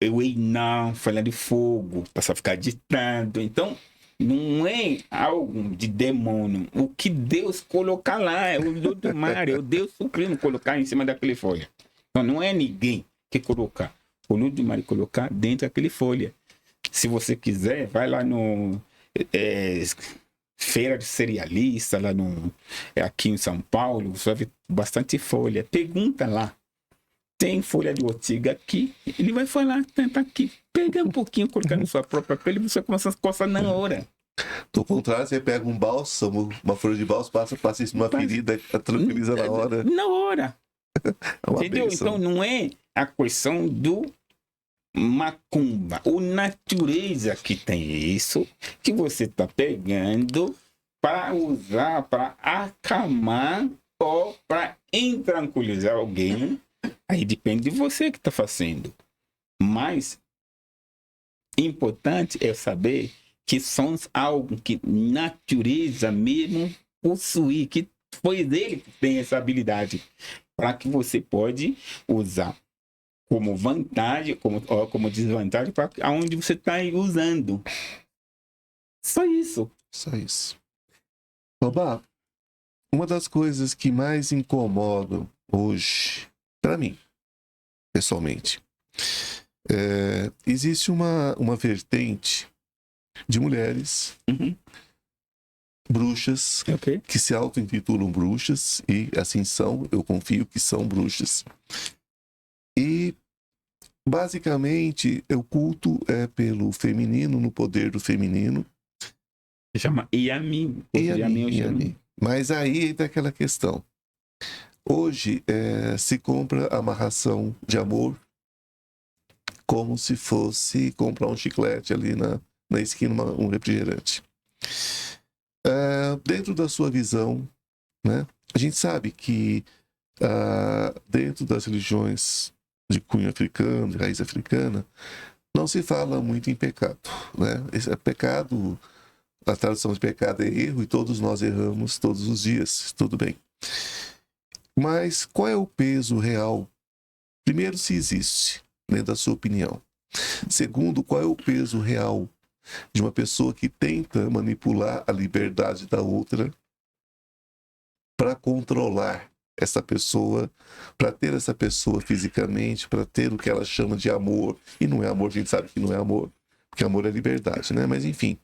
O einá, folha de fogo, para ficar ditado. Então, não é algo de demônio. O que Deus colocar lá, é o Ludumare, é o Deus Supremo colocar em cima daquele folha. Então não é ninguém que colocar. O Ludumare colocar dentro daquele folha. Se você quiser, vai lá no feira de cerealista, lá aqui em São Paulo, você vai ver bastante folha. Pergunta lá. Tem folha de ortiga aqui, ele vai falar, tá aqui, pega um pouquinho, colocar na sua própria pele, você começa a coçar na hora. Do contrário, você pega um bálsamo, uma folha de bálsamo, passa isso numa ferida, tranquiliza na hora. Na hora. É uma entendeu? bênção. Então não é a questão do macumba, a natureza que tem isso, que você está pegando para usar, para acalmar ou para intranquilizar alguém. Aí depende de você que está fazendo. Mas importante é saber que são algo que natureza mesmo possui, que foi dele que tem essa habilidade, para que você pode usar como vantagem, como desvantagem, para aonde você está usando. Só isso. Só isso. Babá, uma das coisas que mais incomodam hoje, para mim, pessoalmente, existe uma vertente de mulheres bruxas que se auto-intitulam bruxas, e assim são, eu confio que são bruxas. E basicamente o culto é pelo feminino, no poder do feminino. Se chama Iami. Iami. Mas aí entra aquela questão. Hoje se compra amarração de amor como se fosse comprar um chiclete ali na esquina, um refrigerante. Dentro da sua visão, né, a gente sabe que dentro das religiões de cunho africano, de raiz africana, não se fala muito em pecado, né? Esse pecado, a tradução de pecado é erro, e todos nós erramos todos os dias, tudo bem. Mas qual é o peso real? Primeiro, se existe, dentro da sua opinião. Segundo, qual é o peso real de uma pessoa que tenta manipular a liberdade da outra para controlar essa pessoa, para ter essa pessoa fisicamente, para ter o que ela chama de amor. E não é amor, a gente sabe que não é amor, porque amor é liberdade, né? Mas enfim,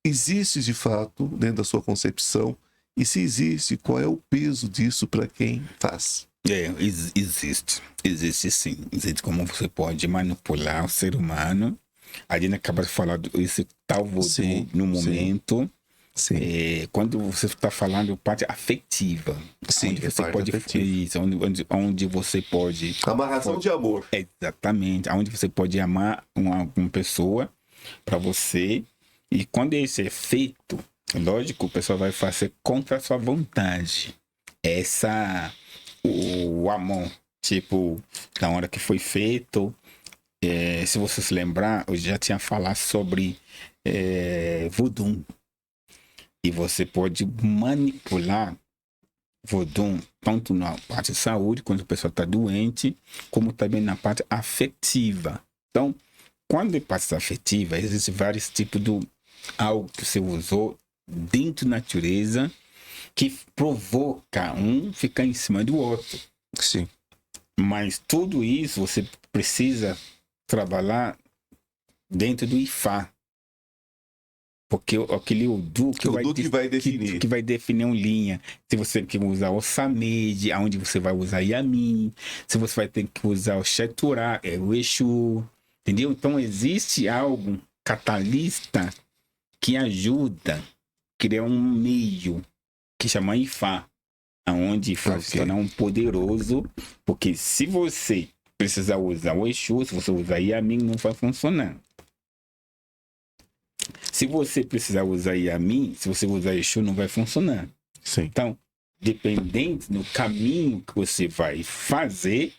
existe de fato dentro da sua concepção, e se existe, qual é o peso disso para quem faz? Existe sim. Existe como você pode manipular o ser humano. A gente acaba de falar desse tal voodoo no momento. Sim. Quando você está falando parte afetiva, sim, onde você pode onde você pode amarração de amor, exatamente, onde você pode amar uma pessoa para você, e quando isso é feito, lógico, o pessoal vai fazer contra a sua vontade. O amor, tipo, na hora que foi feito, se você se lembrar, eu já tinha falado sobre voodoo. E você pode manipular voodoo tanto na parte de saúde, quando a pessoa está doente, como também na parte afetiva. Então, quando é parte afetiva, existem vários tipos de algo que você usou dentro da natureza que provoca um ficar em cima do outro. Sim. Mas tudo isso você precisa trabalhar dentro do Ifá. Porque aquele Odu Que vai definir. que vai definir uma linha. Se você quer usar o Samed, aonde você vai usar Yamin. Se você vai ter que usar o Sheturá, é o Exu. Entendeu? Então existe algo catalista que ajuda a criar um meio que chama Ifá. Aonde Ifá se torna um poderoso. Porque se você precisar usar o Exu, se você usar Yamin, não vai funcionar. Se você precisar usar Yamin, se você usar Exu, não vai funcionar. Sim. Então, dependente do caminho que você vai fazer,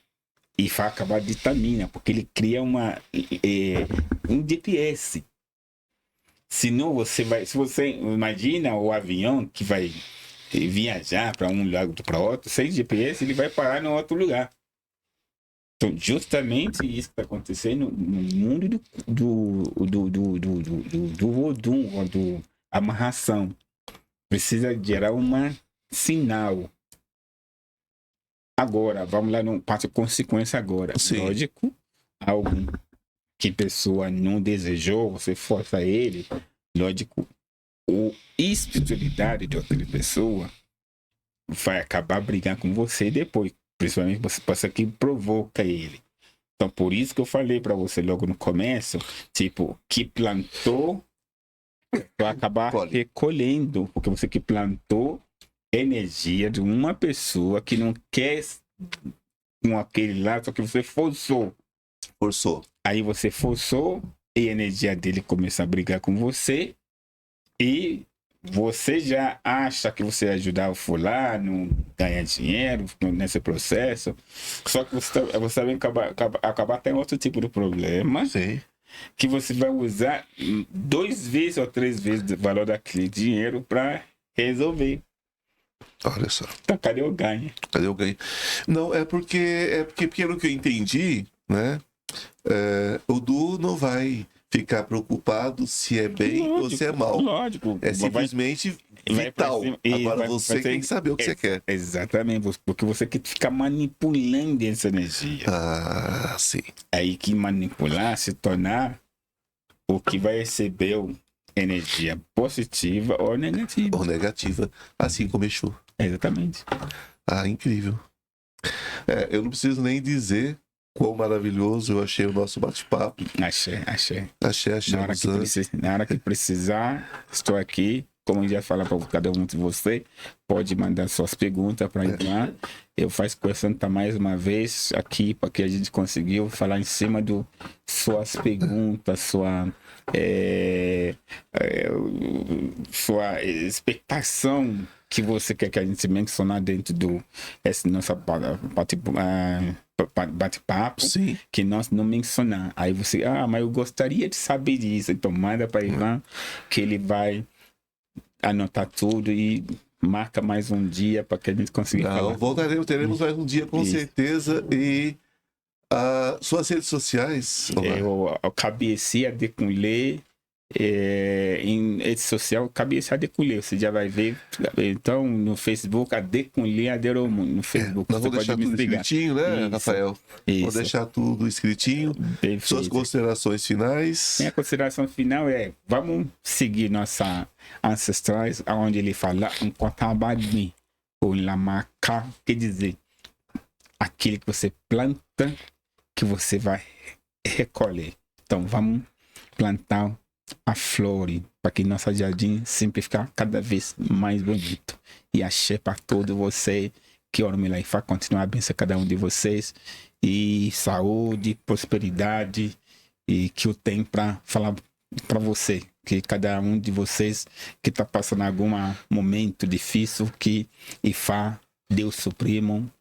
e vai acabar determina, porque ele cria um GPS. Senão você vai. Se você imagina o avião que vai viajar para um lugar para outro, sem GPS, ele vai parar em outro lugar. Então, justamente isso que está acontecendo no mundo do Vodun, ou do amarração. Precisa gerar uma sinal. Agora, vamos lá no passo consequência agora. Sim. Lógico, algo que a pessoa não desejou, você força ele. Lógico, a espiritualidade de outra pessoa vai acabar brigando com você depois. Principalmente você passa que provoca ele. Então, por isso que eu falei para você logo no começo, tipo, que plantou vai acabar recolhendo, porque você que plantou energia de uma pessoa que não quer com aquele lá, só que você forçou. Aí você forçou e a energia dele começa a brigar com você e você já acha que você ajudar o fulano, ganhar dinheiro nesse processo, só que você vai acabar tendo outro tipo de problema. Sim. Que você vai usar 2 vezes ou 3 vezes o valor daquele dinheiro para resolver. Olha só. Então, cadê o ganho? Não, é porque pelo que eu entendi, né? O Du não vai ficar preocupado se é bem ou se é mal. Lógico. É simplesmente vital. Agora você tem que saber o que você quer. Exatamente, porque você quer ficar manipulando essa energia. Ah, sim. Aí que manipular, se tornar o que vai receber energia positiva ou negativa. Assim como Exu. Exatamente. Ah, incrível. Eu não preciso nem dizer quão maravilhoso eu achei o nosso bate-papo. Achei. Na hora que precisar, estou aqui. Como eu já falei para cada um de vocês, pode mandar suas perguntas para Ivan. Eu faço questão de mais uma vez aqui, porque a gente conseguiu falar em cima do suas perguntas, sua expectação que você quer que a gente mencione dentro do nosso bate-papo, que nós não mencionamos. Aí você, mas eu gostaria de saber disso. Então manda para Ivan, que ele vai anotar tudo e marca mais um dia para que a gente consiga falar. Teremos mais um dia com certeza. E suas redes sociais? Eu cabecei a Decunlé em rede social, cabecei a Decunlé, você já vai ver. Então no Facebook, a Decunlé Aderomu no Facebook. Nós vamos deixar tudo escritinho, né, Rafael? Vou deixar tudo escritinho. Perfeito. Suas considerações finais? Minha consideração final vamos seguir nossa ancestrais, onde ele fala um cotabadmi, ou lamaca, quer dizer, aquele que você planta, que você vai recolher. Então vamos plantar a flor para que nosso jardim sempre fique cada vez mais bonito. E axé para todos vocês, que o Ormilaifa continue a abençoar cada um de vocês, e saúde, prosperidade, e que eu tenho para falar para você, que cada um de vocês que está passando algum momento difícil, que Ifá, Deus Supremo,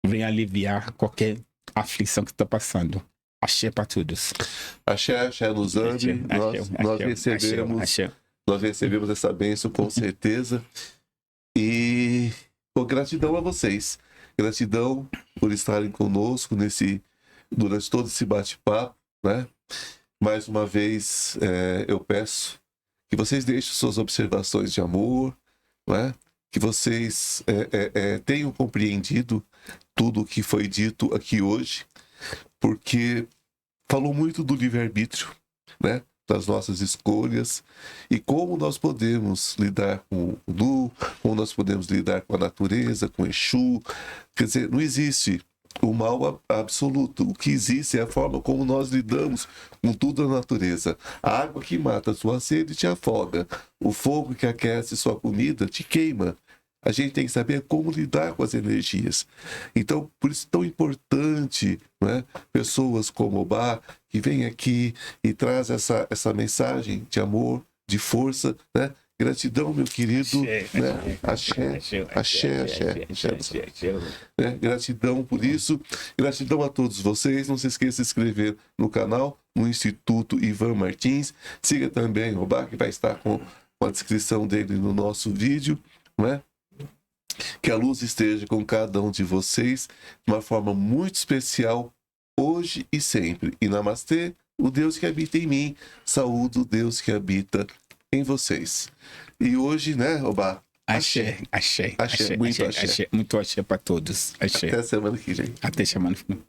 venha aliviar qualquer aflição que está passando. Axé para todos. Axé no Zambi. Nós recebemos essa bênção com certeza. E gratidão a vocês. Gratidão por estarem conosco durante todo esse bate-papo, né? Mais uma vez, eu peço que vocês deixem suas observações de amor, né? Que vocês tenham compreendido tudo o que foi dito aqui hoje, porque falou muito do livre-arbítrio, né? das nossas escolhas e como nós podemos lidar com o Nu, como nós podemos lidar com a natureza, com o Exu. Quer dizer, não existe o mal absoluto. O que existe é a forma como nós lidamos com tudo na natureza. A água que mata a sua sede te afoga. O fogo que aquece sua comida te queima. A gente tem que saber como lidar com as energias. Então, por isso é tão importante, não é? Pessoas como o Obá, que vem aqui e traz essa mensagem de amor, de força, né? Gratidão, meu querido. Axé. Gratidão por isso. Gratidão a todos vocês. Não se esqueça de se inscrever no canal, no Instituto Ivan Martins. Siga também o Obá, que vai estar com a descrição dele no nosso vídeo, não é? Que a luz esteja com cada um de vocês de uma forma muito especial, hoje e sempre. E namastê, o Deus que habita em mim, saúdo o Deus que habita em vocês. E hoje, né, Obá? Axé. Muito axé. Muito axé para todos. Axé. Até semana que vem. Até semana que vem.